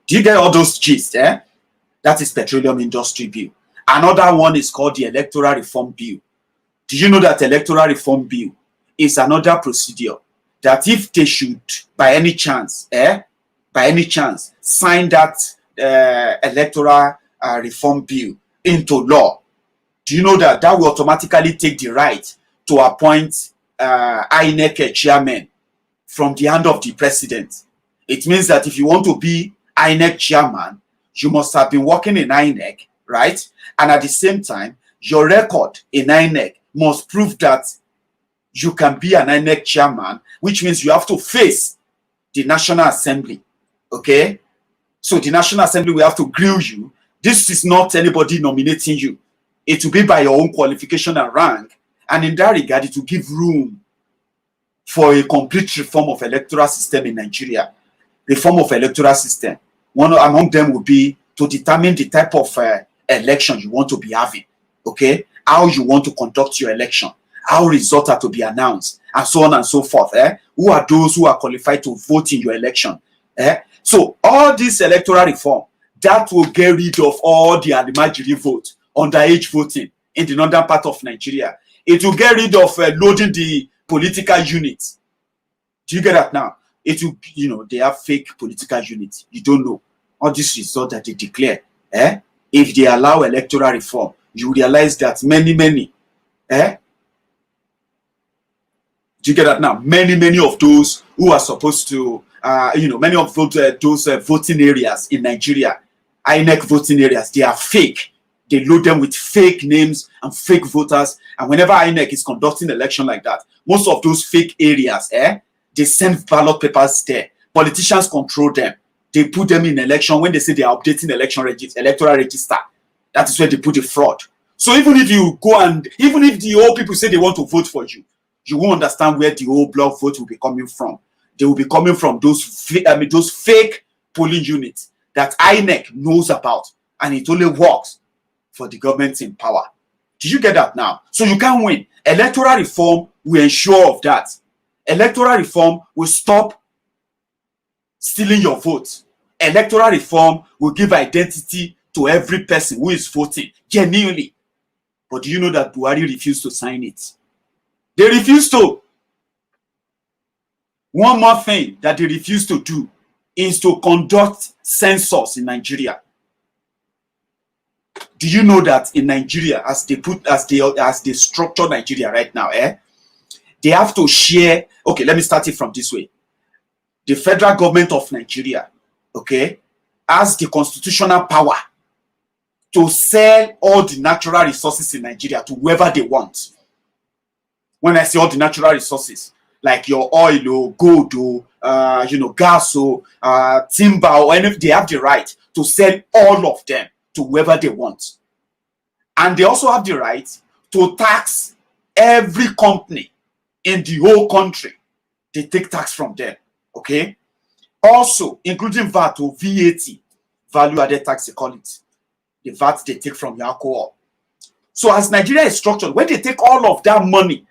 Do you get all those gist? That is petroleum industry bill. Another one is called the electoral reform bill. Do you know that electoral reform bill is another procedure that if they should, by any chance, sign that electoral reform bill into law, do you know that that will automatically take the right to appoint INEC chairman from the hand of the president? It means that if you want to be INEC chairman, you must have been working in INEC, right? And at the same time, your record in INEC must prove that you can be an INEC chairman, which means you have to face the National Assembly, okay? So the National Assembly will have to grill you. This is not anybody nominating you. It will be by your own qualification and rank. And in that regard, it will give room for a complete reform of electoral system in Nigeria. Reform of electoral system. One among them will be to determine the type of election you want to be having, okay? How you want to conduct your election, how results are to be announced, and so on and so forth. Who are those who are qualified to vote in your election? So all this electoral reform, that will get rid of all the Alimajiri vote, underage voting in the northern part of Nigeria. It will get rid of loading the political units. Do you get that now? It will, they have fake political units. You don't know. All these results that they declare. If they allow electoral reform, you realize that many, do you get that now? Many of those who are supposed to, many of those voting areas in Nigeria, INEC voting areas, they are fake. They load them with fake names and fake voters. And whenever INEC is conducting an election like that, most of those fake areas, they send ballot papers there. Politicians control them. They put them in election when they say they are updating electoral register. That is where they put the fraud. So even if you go and, even if the old people say they want to vote for you, you won't understand where the old block vote will be coming from. They will be coming from those fake polling units that INEC knows about, and it only works for the government in power. Do you get that now? So you can't win. Electoral reform will ensure of that. Electoral reform will stop stealing your vote. Electoral reform will give identity to every person who is voting genuinely. But do you know that Buhari refused to sign it? They refused to. One more thing that they refused to do is to conduct census in Nigeria. Do you know that in Nigeria, as they structure Nigeria right now, they have to share. Okay, let me start it from this way. The federal government of Nigeria, okay, has the constitutional power to sell all the natural resources in Nigeria to whoever they want. When I say all the natural resources, like your oil, gold, gas, timber, or anything, they have the right to sell all of them to whoever they want. And they also have the right to tax every company in the whole country. They take tax from them, okay? Also, including VAT or VAT, value added tax, they call it. The VAT they take from your alcohol. So as Nigeria is structured, when they take all of that money,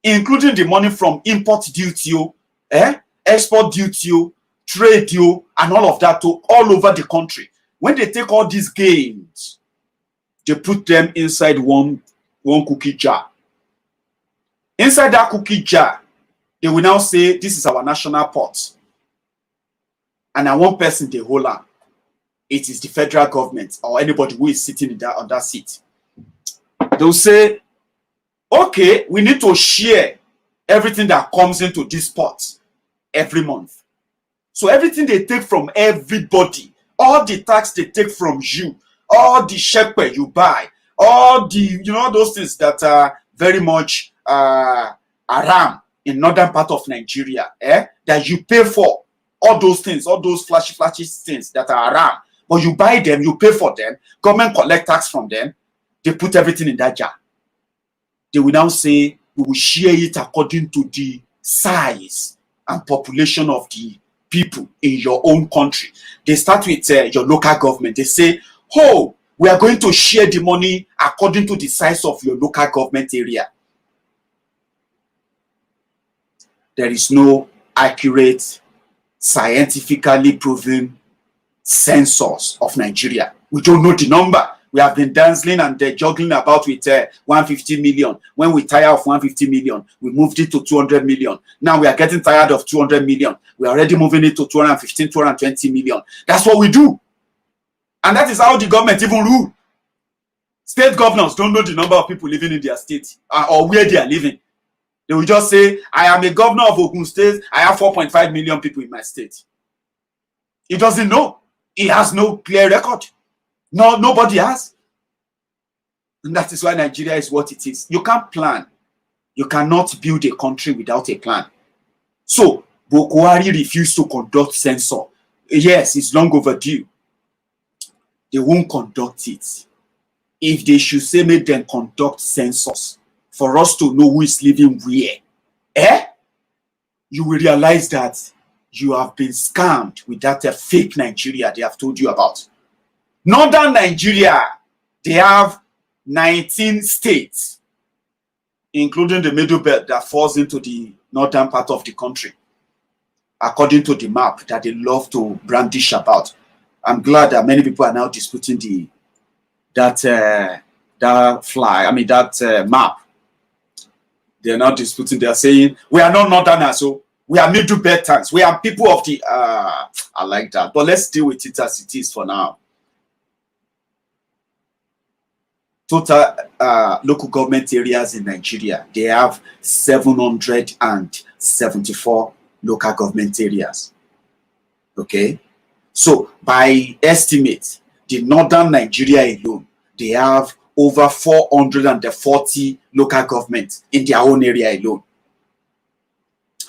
including the money from import duty, export duty, trade, and all of that to all over the country, when they take all these gains, they put them inside one cookie jar. Inside that cookie jar, they will now say, this is our national pot. And now one person they hold on. It is the federal government or anybody who is sitting on that seat. They'll say, okay, we need to share everything that comes into this pot every month. So everything they take from everybody, all the tax they take from you, all the shekel you buy, all the, those things that are very much aram in northern part of Nigeria, that you pay for, all those things, all those flashy things that are aram, but you buy them, you pay for them, government collect tax from them, they put everything in that jar. They will now say, we will share it according to the size and population of the people in your own country. They start with your local government. They say, oh, we are going to share the money according to the size of your local government area. There is no accurate, scientifically proven census of Nigeria. We don't know the number. We have been dancing and juggling about with 150 million. When we tire of 150 million, we moved it to 200 million. Now we are getting tired of 200 million. We are already moving it to 215, 220 million. That's what we do. And that is how the government even rule. State governors don't know the number of people living in their state or where they are living. They will just say, I am a governor of Ogun State. I have 4.5 million people in my state. He doesn't know. He has no clear record. No, nobody has. And that is why Nigeria is what it is. You can't plan. You cannot build a country without a plan. So, Buhari refused to conduct census. Yes, it's long overdue. They won't conduct it. If they should say, make them conduct census for us to know who is living where, you will realize that you have been scammed with that fake Nigeria they have told you about. Northern Nigeria, they have 19 states, including the middle belt that falls into the northern part of the country, according to the map that they love to brandish about. I'm glad that many people are now disputing that map. They are now disputing. They are saying we are not northerners, so we are middle belters. We are people of the. I like that, but let's deal with it as it is for now. Total local government areas in Nigeria, they have 774 local government areas. Okay, so by estimate, the northern Nigeria alone, they have over 440 local governments in their own area alone.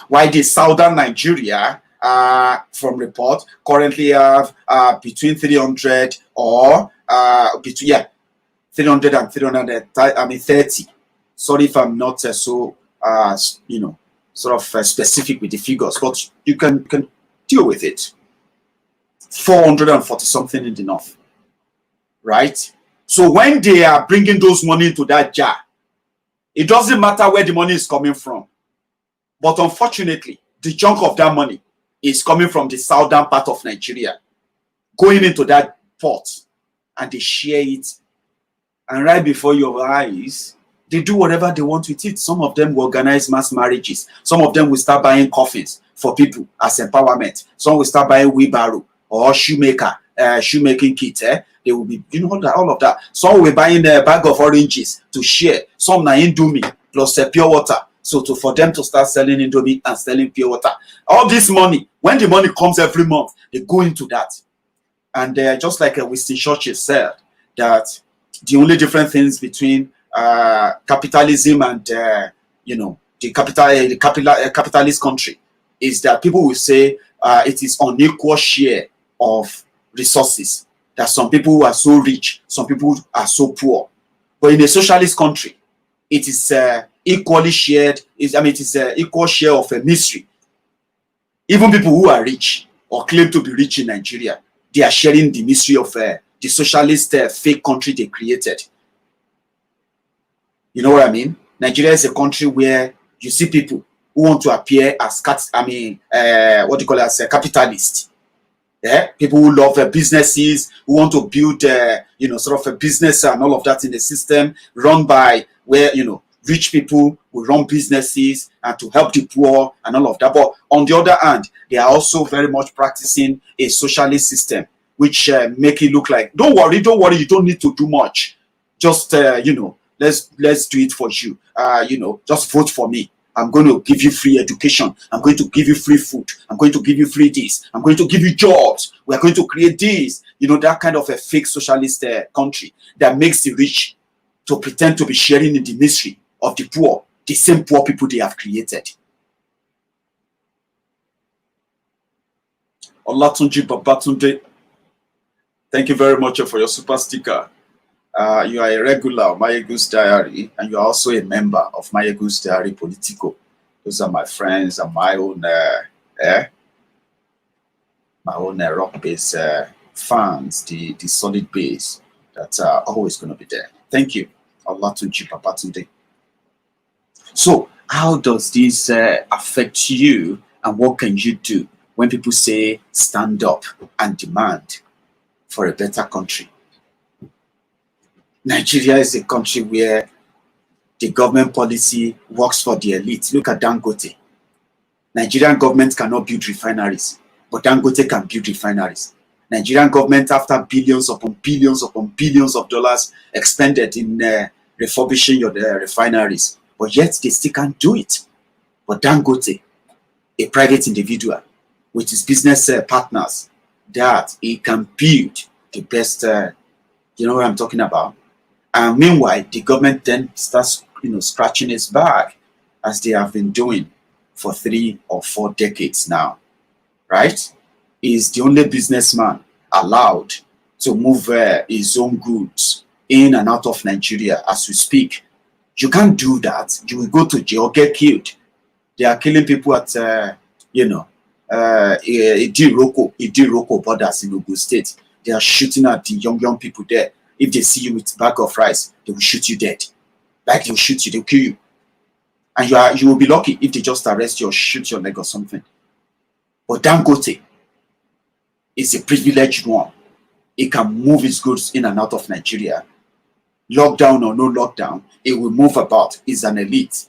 While the southern Nigeria, from report, currently have between 300 or 300 and 330. Sorry if I'm not sort of specific with the figures, but you can deal with it. 440 something in the north, right? So when they are bringing those money into that jar, it doesn't matter where the money is coming from. But unfortunately, the chunk of that money is coming from the southern part of Nigeria, going into that pot, and they share it. And right before your eyes, they do whatever they want with it. Some of them will organize mass marriages. Some of them will start buying coffins for people as empowerment. Some will start buying wheelbarrow or shoemaking kit. They will be, all of that. Some will be buying a bag of oranges to share. Some na Indomie plus pure water. So for them to start selling Indomie and selling pure water. All this money, when the money comes every month, they go into that. And just like Winston Churchill said, that the only different things between capitalism and the capitalist country is that people will say it is unequal share of resources. That some people are so rich, some people are so poor. But in a socialist country, it is equally shared. It is equal share of a mystery. Even people who are rich or claim to be rich in Nigeria, they are sharing the mystery of the socialist fake country they created. You know what I mean? Nigeria is a country where you see people who want to appear as capitalists. Yeah, people who love businesses, who want to build, sort of a business and all of that in the system, run by where rich people who run businesses and to help the poor and all of that. But on the other hand, they are also very much practicing a socialist system, which make it look like, don't worry, you don't need to do much. Just let's do it for you. Just vote for me. I'm going to give you free education. I'm going to give you free food. I'm going to give you free this. I'm going to give you jobs. We're going to create this. That kind of a fake socialist country that makes the rich to pretend to be sharing in the misery of the poor, the same poor people they have created. Olatunji Babatunde, thank you very much for your super sticker. You are a regular of Maiyegun's Diary, and you are also a member of Maiyegun's Diary Politico. Those are my friends and my own rock-based fans, the solid base that are always going to be there. Thank you, Olatunji Babatunde. So, how does this affect you, and what can you do when people say stand up and demand for a better country? Nigeria is a country where the government policy works for the elite. Look at Dangote. Nigerian government cannot build refineries, but Dangote can build refineries. Nigerian government, after billions upon billions upon billions of dollars expended in refurbishing your refineries, but yet they still can't do it. But Dangote, a private individual with his business partners, that he can build the best, you know what I'm talking about? And meanwhile, the government then starts, scratching its back, as they have been doing for 3 or 4 decades now, right? He is the only businessman allowed to move his own goods in and out of Nigeria as we speak. You can't do that. You will go to jail, get killed. They are killing people at, Idiroko borders in Ogun State. They are shooting at the young people there. If they see you with a bag of rice, they will shoot you dead. Like they'll shoot you, they'll kill you. And you will be lucky if they just arrest you or shoot your leg or something. But Dangote is a privileged one. He can move his goods in and out of Nigeria. Lockdown or no lockdown, it will move about. He's an elite.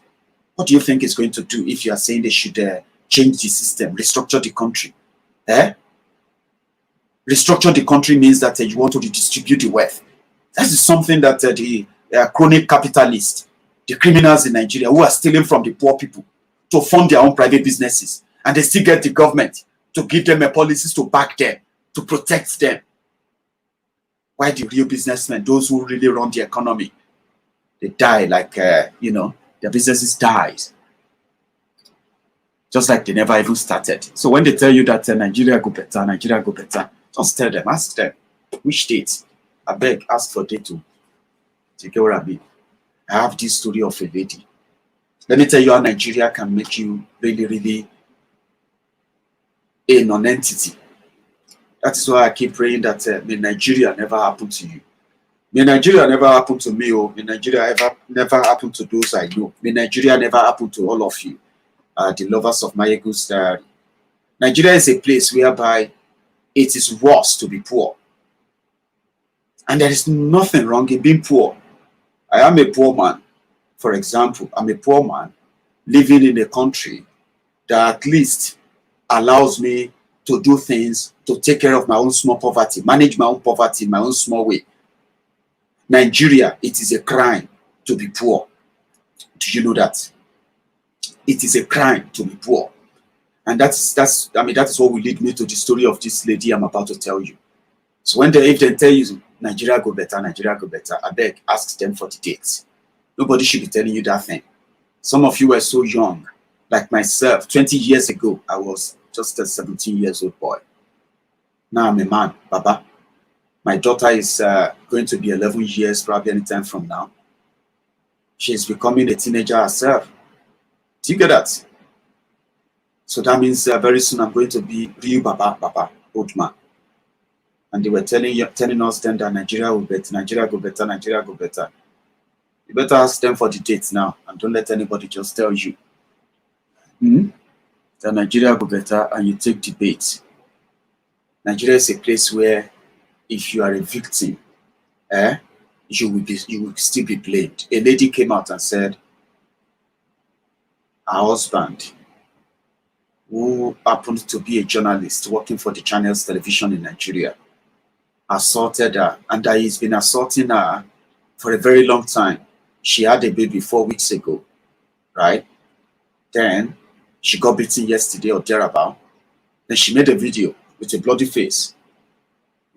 What do you think he's going to do if you are saying they should change the system, restructure the country? Restructure the country means that you want to redistribute the wealth. That is something that the chronic capitalists, the criminals in Nigeria who are stealing from the poor people to fund their own private businesses, and they still get the government to give them policies to back them, to protect them. Why the real businessmen, those who really run the economy, they die like, their businesses died. Just like they never even started. So when they tell you that Nigeria go better, just tell them, ask them, which state? I beg, ask for data. You get what I mean? I have this story of a lady. Let me tell you how Nigeria can make you really, really a non-entity. That is why I keep praying that Nigeria never happen to you. May Nigeria never happened to me, or may Nigeria never happened to those I know. May Nigeria never happen to all of you, the lovers of Maiyegun's Diary. Nigeria is a place whereby it is worse to be poor. And there is nothing wrong in being poor. I am a poor man. For example, I'm a poor man living in a country that at least allows me to do things, to take care of my own small poverty, manage my own poverty in my own small way. Nigeria, it is a crime to be poor. Do you know that? It is a crime to be poor. And that is what will lead me to the story of this lady I'm about to tell you. So if they tell you Nigeria go better, I beg, ask them for the dates. Nobody should be telling you that thing. Some of you were so young, like myself. 20 years ago, I was just a 17 years old boy. Now I'm a man, Baba. My daughter is going to be 11 years, probably anytime from now. She's becoming a teenager herself. Do you get that? So that means very soon I'm going to be real Baba, old man. And they were telling us then that Nigeria will better, Nigeria go better. You better ask them for the dates now, and don't let anybody just tell you that Nigeria go better and you take the bait. Nigeria is a place where if you are a victim, you will still be blamed. A lady came out and said her husband, who happened to be a journalist working for the channels television in Nigeria, assaulted her, and that he's been assaulting her for a very long time. She had a baby 4 weeks ago, right? Then she got beaten yesterday or thereabout. Then she made a video with a bloody face,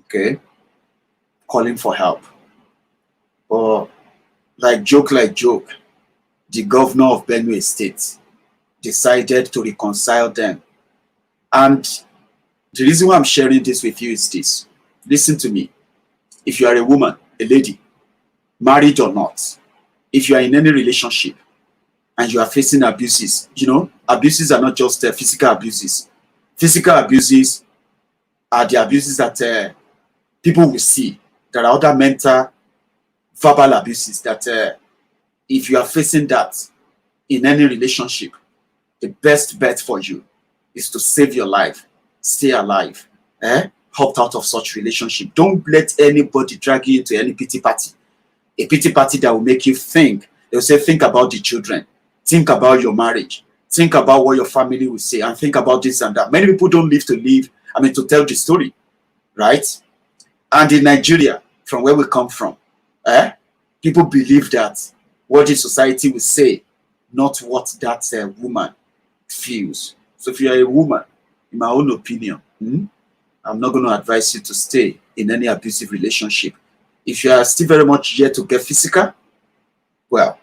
okay, calling for help. But like joke, the governor of Benue State decided to reconcile them. And the reason why I'm sharing this with you is this. Listen to me. If you are a woman, a lady, married or not, if you are in any relationship and you are facing abuses, abuses are not just physical abuses. Physical abuses are the abuses that people will see. There are other mental, verbal abuses that if you are facing that in any relationship, the best bet for you is to save your life, stay alive, opt out of such relationship. Don't let anybody drag you into any pity party. A pity party that will make you think. They'll say, think about the children, think about your marriage, think about what your family will say, and think about this and that. Many people don't live to tell the story, right? And in Nigeria, from where we come from, people believe that what the society will say, not what that woman feels. So if you are a woman, in my own opinion, I'm not going to advise you to stay in any abusive relationship. If you are still very much yet to get physical, well,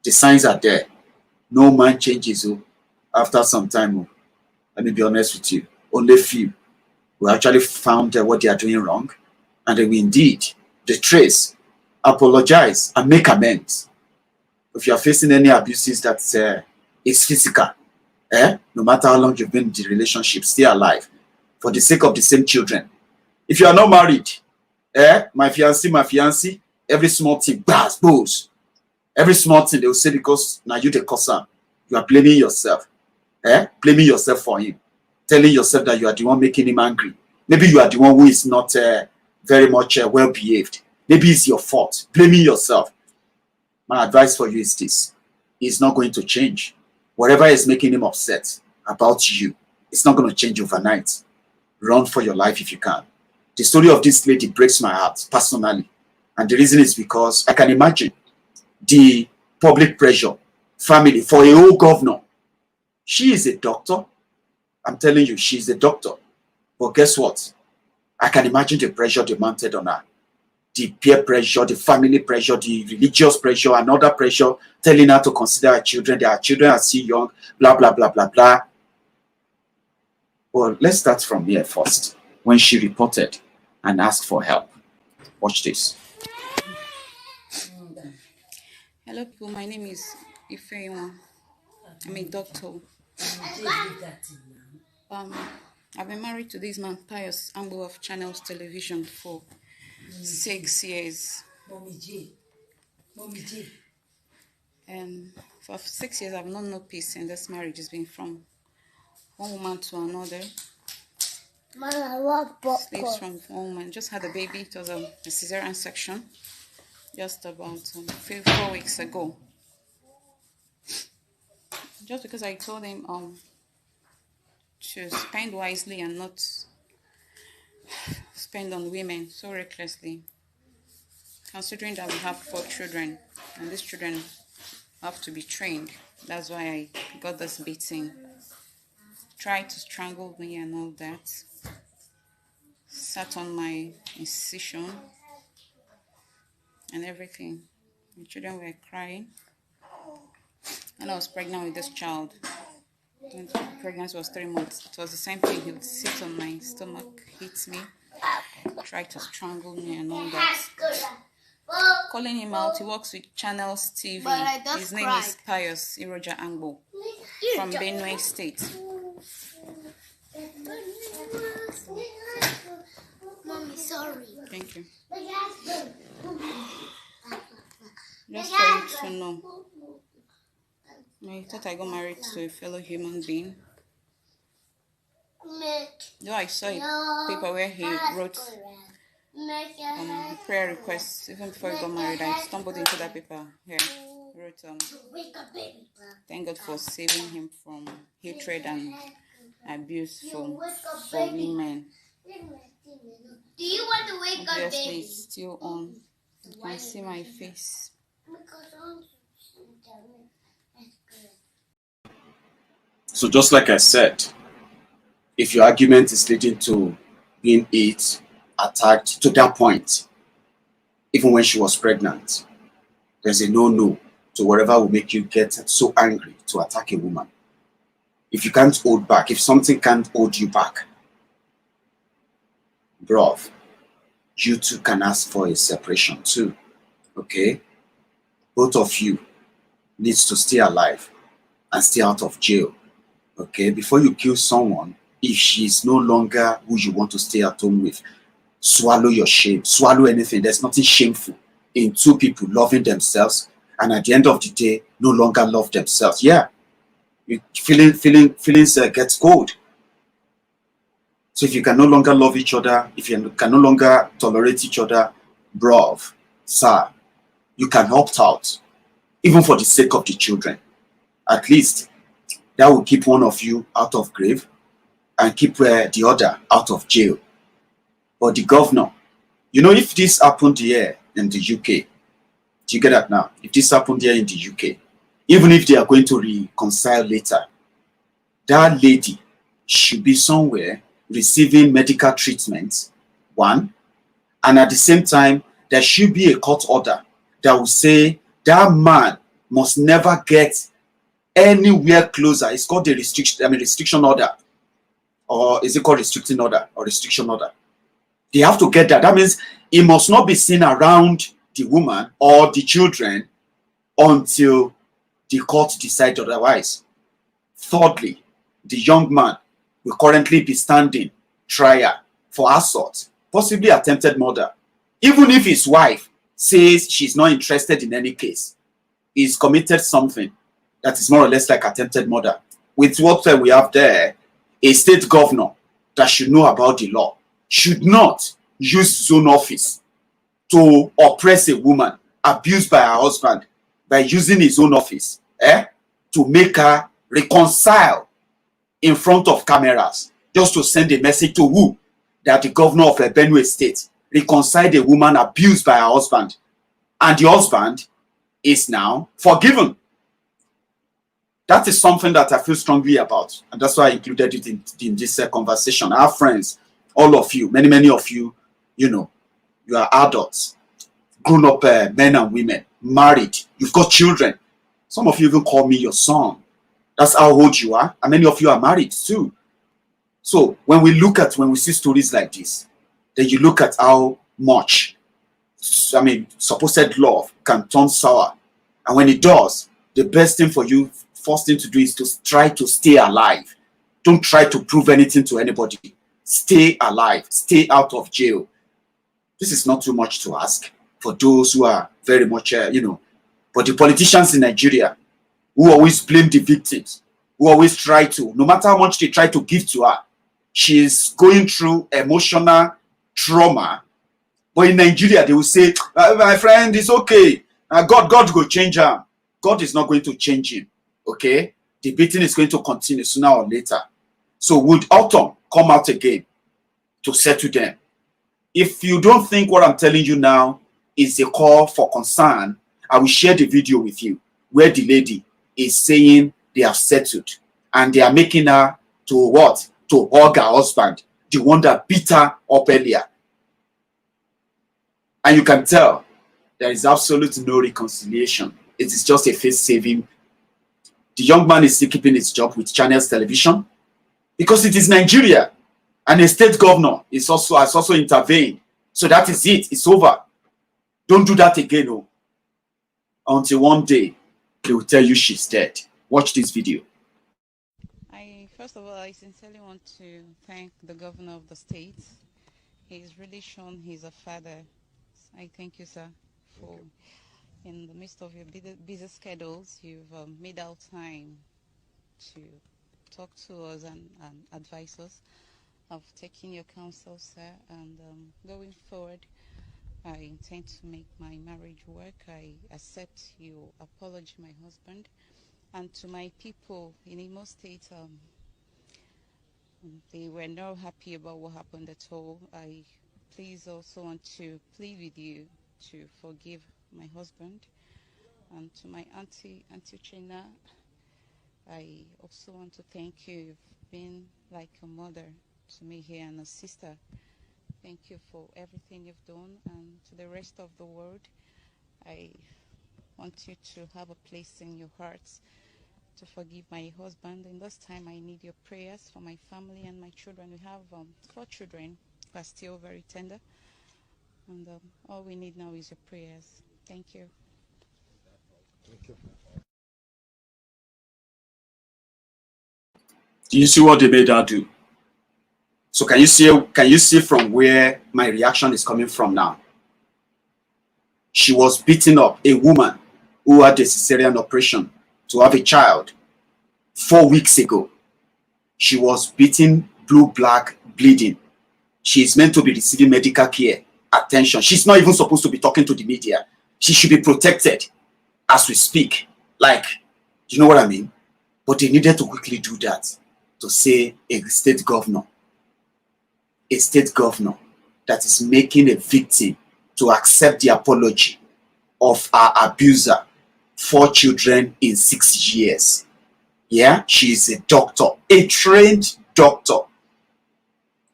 the signs are there. No man changes after some time. Let me be honest with you. Only few who actually found what they are doing wrong, and they will indeed retrace, apologize, and make amends. If you are facing any abuses that is physical, no matter how long you've been in the relationship, stay alive for the sake of the same children. If you are not married, my fiancé, every small thing, boos. Every small thing they will say because now you the causer, you are blaming yourself, blaming yourself for him, telling yourself that you are the one making him angry. Maybe you are the one who is not very much well behaved. Maybe it's your fault, blaming yourself. My advice for you is this: he's not going to change. Whatever is making him upset about you, it's not going to change overnight. Run for your life if you can. The story of this lady breaks my heart personally. And the reason is because I can imagine the public pressure, family, for a whole governor. She is a doctor. I'm telling you, she's a doctor. But guess what? I can imagine the pressure they mounted on her. The peer pressure, the family pressure, the religious pressure, and other pressure telling her to consider her children. Their children are still young, blah, blah, blah, blah, blah. Well, let's start from here first. When she reported and asked for help. Watch this. Hello, people. My name is Ifeoma. I'm a doctor. I've been married to this man, Pius Ambo of Channels Television, for 6 years. Mommy J. Mommy J. And for 6 years, I've known no peace in this marriage. It's been from one woman to another. Sleeps from one woman. Just had a baby. It was a cesarean section just about 4 weeks ago. Just because I told him to spend wisely and not spend on women so recklessly, considering that we have 4 children and these children have to be trained. That's why I got this beating. Tried to strangle me and all that. Sat on my incision and everything. The children were crying. And I was pregnant with this child. When the pregnancy was 3 months, it was the same thing. He would sit on my stomach, hit me, try to strangle me and all that. Calling him out, he works with Channels TV. His name is Pius Iroja Angbo from Benue State. Mommy, sorry. Thank you. Just for you to know, I thought I got married to a fellow human being. Though I saw a paper where he wrote prayer requests even before he got married, I stumbled into that paper here. He wrote, thank God for saving him from hatred and abuse for women. Do you want to wake up, Obviously, baby? it's still on. You can see my face. So just like I said, if your argument is leading to being attacked to that point, even when she was pregnant, there's a no to whatever will make you get so angry to attack a woman. If you can't hold back, if something can't hold you back, bruv, you too can ask for a separation too, okay? Both of you needs to stay alive and stay out of jail, okay? Before you kill someone, if she's no longer who you want to stay at home with, swallow your shame, swallow anything. There's nothing shameful in 2 people loving themselves and at the end of the day, no longer love themselves. Yeah, feelings get cold. So if you can no longer love each other, if you can no longer tolerate each other, bruv, sir, you can opt out, even for the sake of the children. At least that will keep one of you out of grave and keep the other out of jail. But the governor, you know, if this happened here in the UK, do you get that now? If this happened here in the UK, even if they are going to reconcile later, that lady should be somewhere receiving medical treatment, 1, and at the same time, there should be a court order that will say that man must never get anywhere closer. It's called the restriction order, or is it called restricting order or restriction order? They have to get that. That means he must not be seen around the woman or the children until the court decides otherwise. Thirdly, the young man will currently be standing trial for assault, possibly attempted murder. Even if his wife says she's not interested in any case, he's committed something that is more or less like attempted murder. With what we have there, a state governor that should know about the law should not use his own office to oppress a woman abused by her husband by using his own office to make her reconcile in front of cameras, just to send a message to who? That the governor of Benue State reconciled a woman abused by her husband, and the husband is now forgiven. That is something that I feel strongly about, and that's why I included it in this conversation. Our friends, all of you, many of you, you know, you are adults, grown-up men and women, married, you've got children. Some of you even call me your son. That's how old you are, and many of you are married too. So when we see stories like this, then you look at how much, supposed love can turn sour. And when it does, the best thing for you, first thing to do is to try to stay alive. Don't try to prove anything to anybody. Stay alive. Stay out of jail. This is not too much to ask for those who are very much, but the politicians in Nigeria who always blame the victims, who always try to, no matter how much they try to give to her, she is going through emotional trauma. But in Nigeria, they will say, my friend, it's okay. God will change him. God is not going to change him. Okay? The beating is going to continue sooner or later. So would Ortom come out again to settle them? If you don't think what I'm telling you now is a call for concern, I will share the video with you where the lady is saying they have settled and they are making her to what? To hug her husband, the one that beat her up earlier. And you can tell there is absolutely no reconciliation. It is just a face saving. The young man is still keeping his job with Channels Television because it is Nigeria. And a state governor has also intervened. So that is it. It's over. Don't do that again. Oh. Until one day, they will tell you she's dead. Watch this video. First of all, I sincerely want to thank the governor of the state. He's really shown he's a father. I thank you, sir, for in the midst of your busy schedules, you've made out time to talk to us and advise us. I've taken your counsel, sir, and going forward, I intend to make my marriage work. I accept your apology, my husband, and to my people in Imo State. They were not happy about what happened at all. I please also want to plead with you to forgive my husband. And to my auntie Chena, I also want to thank you. You've been like a mother to me here and a sister. Thank you for everything you've done. And to the rest of the world, I want you to have a place in your hearts to forgive my husband. In this time, I need your prayers for my family and my children. We have 4 children who are still very tender. And all we need now is your prayers. Thank you. Thank you. Do you see what they made her do? So can you see from where my reaction is coming from now? She was beating up a woman who had a cesarean operation to have a child 4 weeks ago. She was beaten, blue, black, bleeding. She is meant to be receiving medical care, attention. She's not even supposed to be talking to the media. She should be protected as we speak. Like, you know what I mean? But they needed to quickly do that to say a state governor that is making a victim to accept the apology of her abuser. 4 children in 6 years. Yeah, she is a doctor, a trained doctor.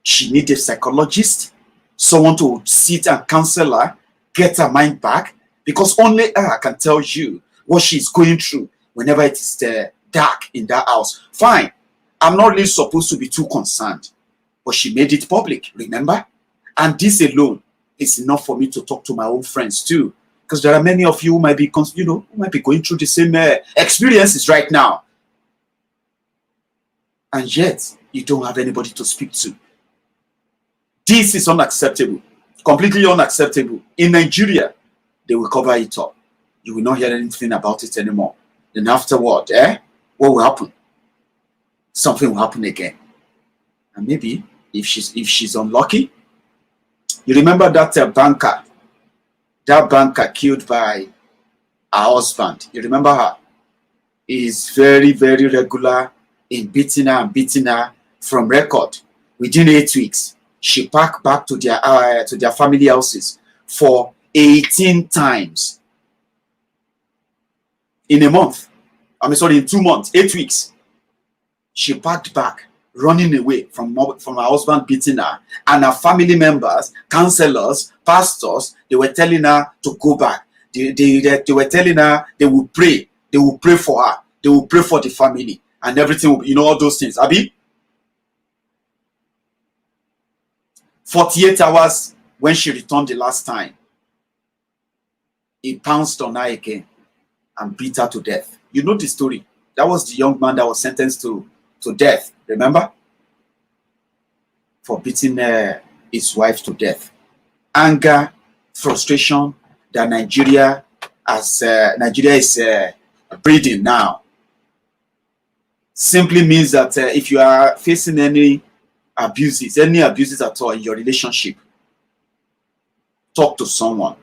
She needs a psychologist, someone to sit and counsel her, get her mind back, because only her can tell you what she's going through whenever it is dark in that house. Fine, I'm not really supposed to be too concerned, but she made it public, remember? And this alone is enough for me to talk to my own friends too, because there are many of you who might be, who might be going through the same experiences right now, and yet you don't have anybody to speak to. This is unacceptable, completely unacceptable. In Nigeria, they will cover it up. You will not hear anything about it anymore. Then afterward, what will happen? Something will happen again. And maybe if she's unlucky, you remember that banker killed by her husband. You remember her? He is very, very regular in beating her from record. Within 8 weeks, she packed back to their family houses for 18 times. In a month. In 2 months, 8 weeks. She packed back, running away from her husband beating her, and her family members, counselors, pastors, they were telling her to go back. They were telling her they will pray. They will pray for her. They will pray for the family, and everything will be, all those things. Abi? 48 hours when she returned the last time, he pounced on her again and beat her to death. You know the story. That was the young man that was sentenced to death, remember? For beating his wife to death. anger, frustration that Nigeria is breeding now. Simply means that if you are facing any abuses at all in your relationship, talk to someone.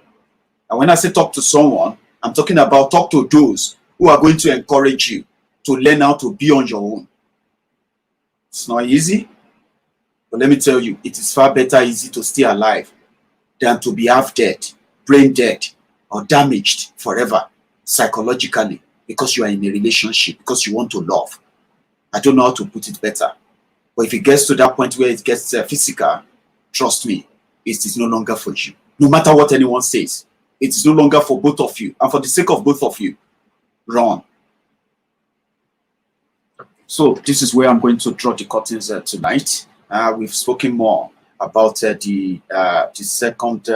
And when I say talk to someone, I'm talking about talk to those who are going to encourage you to learn how to be on your own. It's not easy, but let me tell you, it is far better easy to stay alive than to be half dead, brain dead, or damaged forever psychologically because you are in a relationship, because you want to love. I don't know how to put it better. But if it gets to that point where it gets physical, trust me, it is no longer for you. No matter what anyone says, it is no longer for both of you. And for the sake of both of you, run. So this is where I'm going to draw the curtains tonight. We've spoken more about the second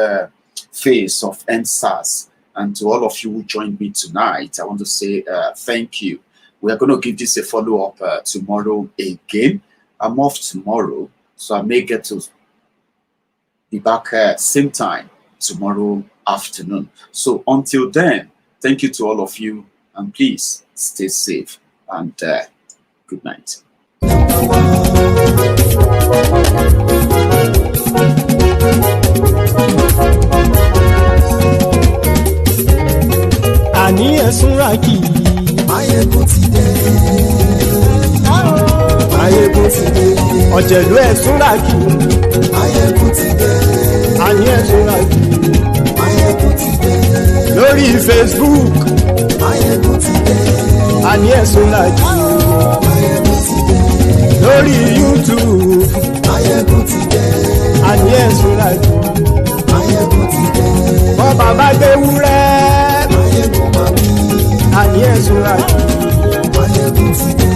phase of NSAS. And to all of you who joined me tonight, I want to say thank you. We are going to give this a follow-up tomorrow again. I'm off tomorrow, so I may get to be back same time tomorrow afternoon. So until then, thank you to all of you, and please stay safe and good night. Àní ẹ̀sùn ràkì. Maiyegun ti dé. Maiyegun ti dé. Ọ̀jẹ̀lú ẹ̀sùn ràkì. Maiyegun ti dé. Àní ẹ̀sùn ràkì. Maiyegun ti dé. Lórí Facebook. Maiyegun ti dé. Àní ẹ̀sùn ràkì. Maiyegun ti dé. Lórí YouTube. Maiyegun ti dé. Àní ẹ̀sùn ràkì. Maiyegun ti dé. Bọ́ bàbá gbé wúrẹ́. Àní ẹ̀sùn ràkì. Maiyegun ti dé.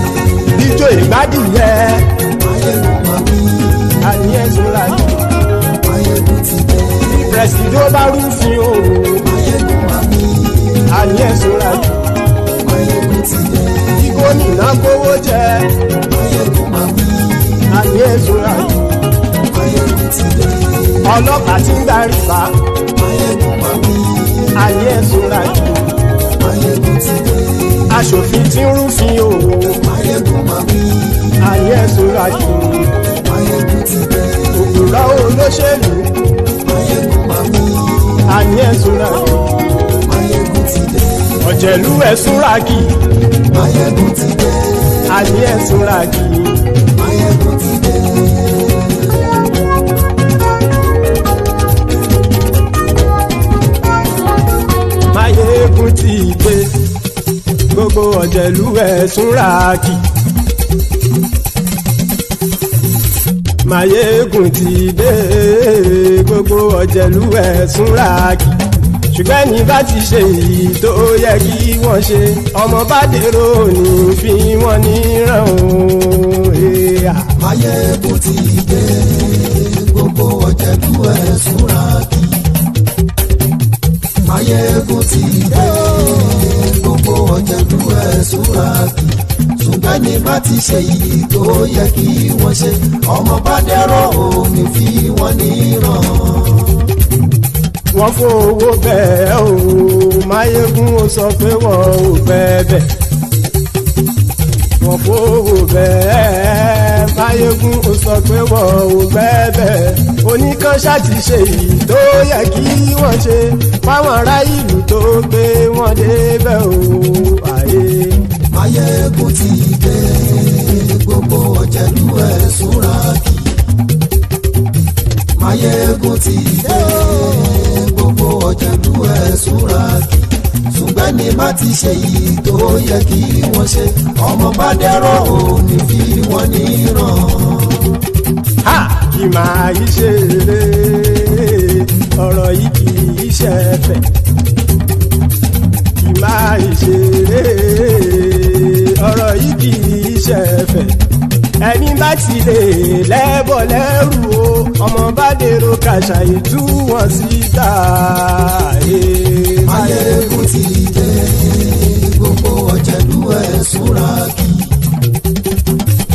Ijó ìgbádìyẹ. Àní ẹ̀sùn ràkì. Maiyegun ti dé. Pẹ̀sìdó bá rúfin o. Àní ẹ̀sùn ràkì. Maiyegun ti dé. Tí gómìnà kówó jẹ. Àní ẹ̀sùn ràkì. Maiyegun ti dé. Ọlọ́pàá tí ń gba rìbá. Àní ẹ̀sùn ràkì. Maiyegun ti dé. Aṣòfin tí ń rúfin o. Àní ẹ̀sùn ràkì. Maiyegun ti dé. Òpùrọ́ olóṣèlú. Àní ẹ̀sùn ràkì. Maiyegun ti dé. Ọ̀jẹ̀lú ẹ̀sùn ràkì. Maiyegun ti dé. Àní ẹ̀sùn ràkì. Maiyegun ti dé. Maiyegun ti dé. Gbogbo ọ̀jẹ̀lú ẹ̀sùn ràkì. Maiyegun ti dé. Gbogbo ọ̀jẹ̀lú ẹ̀sùn ràkì. Ṣùgbọ́n ní bá ti ṣe èyí tó yẹ kí wọ́n ṣe, ọmọ bá dèrò ní fi wọ́n níran o. Maiyegun ti dé. Gbogbo ọ̀jẹ̀lú ẹ̀sùn ràkì. Maiyegun ti dé. Gbogbo ọ̀jẹ̀lú ẹ̀sùn ràkì. Ṣùgbọ́n ní bá ti ṣe èyí tó yẹ kí wọ́n ṣe, ọmọ bá dèrò ní fi wọ́n níran. Wọ́n fowó bẹ́ẹ̀ o. Maiyegun ó sọ pé wọ́n ò bẹ́ẹ̀. Wọ́n fowó bẹ́ẹ̀. Maiyegun ó sọ pé wọ́n ò bẹ́ẹ̀. Oníkan ṣáàtì ṣe èyí tó yẹ kí wọ́n ṣe fáwọn ará ìlú tó gbé wọn débẹ̀ o. Maiyegun ti dé. Gbogbo ọ̀jẹ̀lú ẹ̀sùn ràkì. Maiyegun ti dé. Gbogbo ọ̀jẹ̀lú ẹ̀sùn ràkì. Ṣùgbọ́n ní má ti ṣe yìí tó yẹ kí wọ́n ṣe, ọmọ bá dẹ́rọ̀ ò ní fi wọ́n níran. Kì máa yí ṣe eré, ọ̀rọ̀ yìí kì í ṣe ẹ̀fẹ̀. Kì máa yí ṣe eré, ọ̀rọ̀ yìí kì í ṣe ẹ̀fẹ̀. Ẹni bá ti lè lẹ́bọ̀ lẹ́rù o, ọmọ bá dèrò kàṣà ìtú wọn síta. Maiyegun ti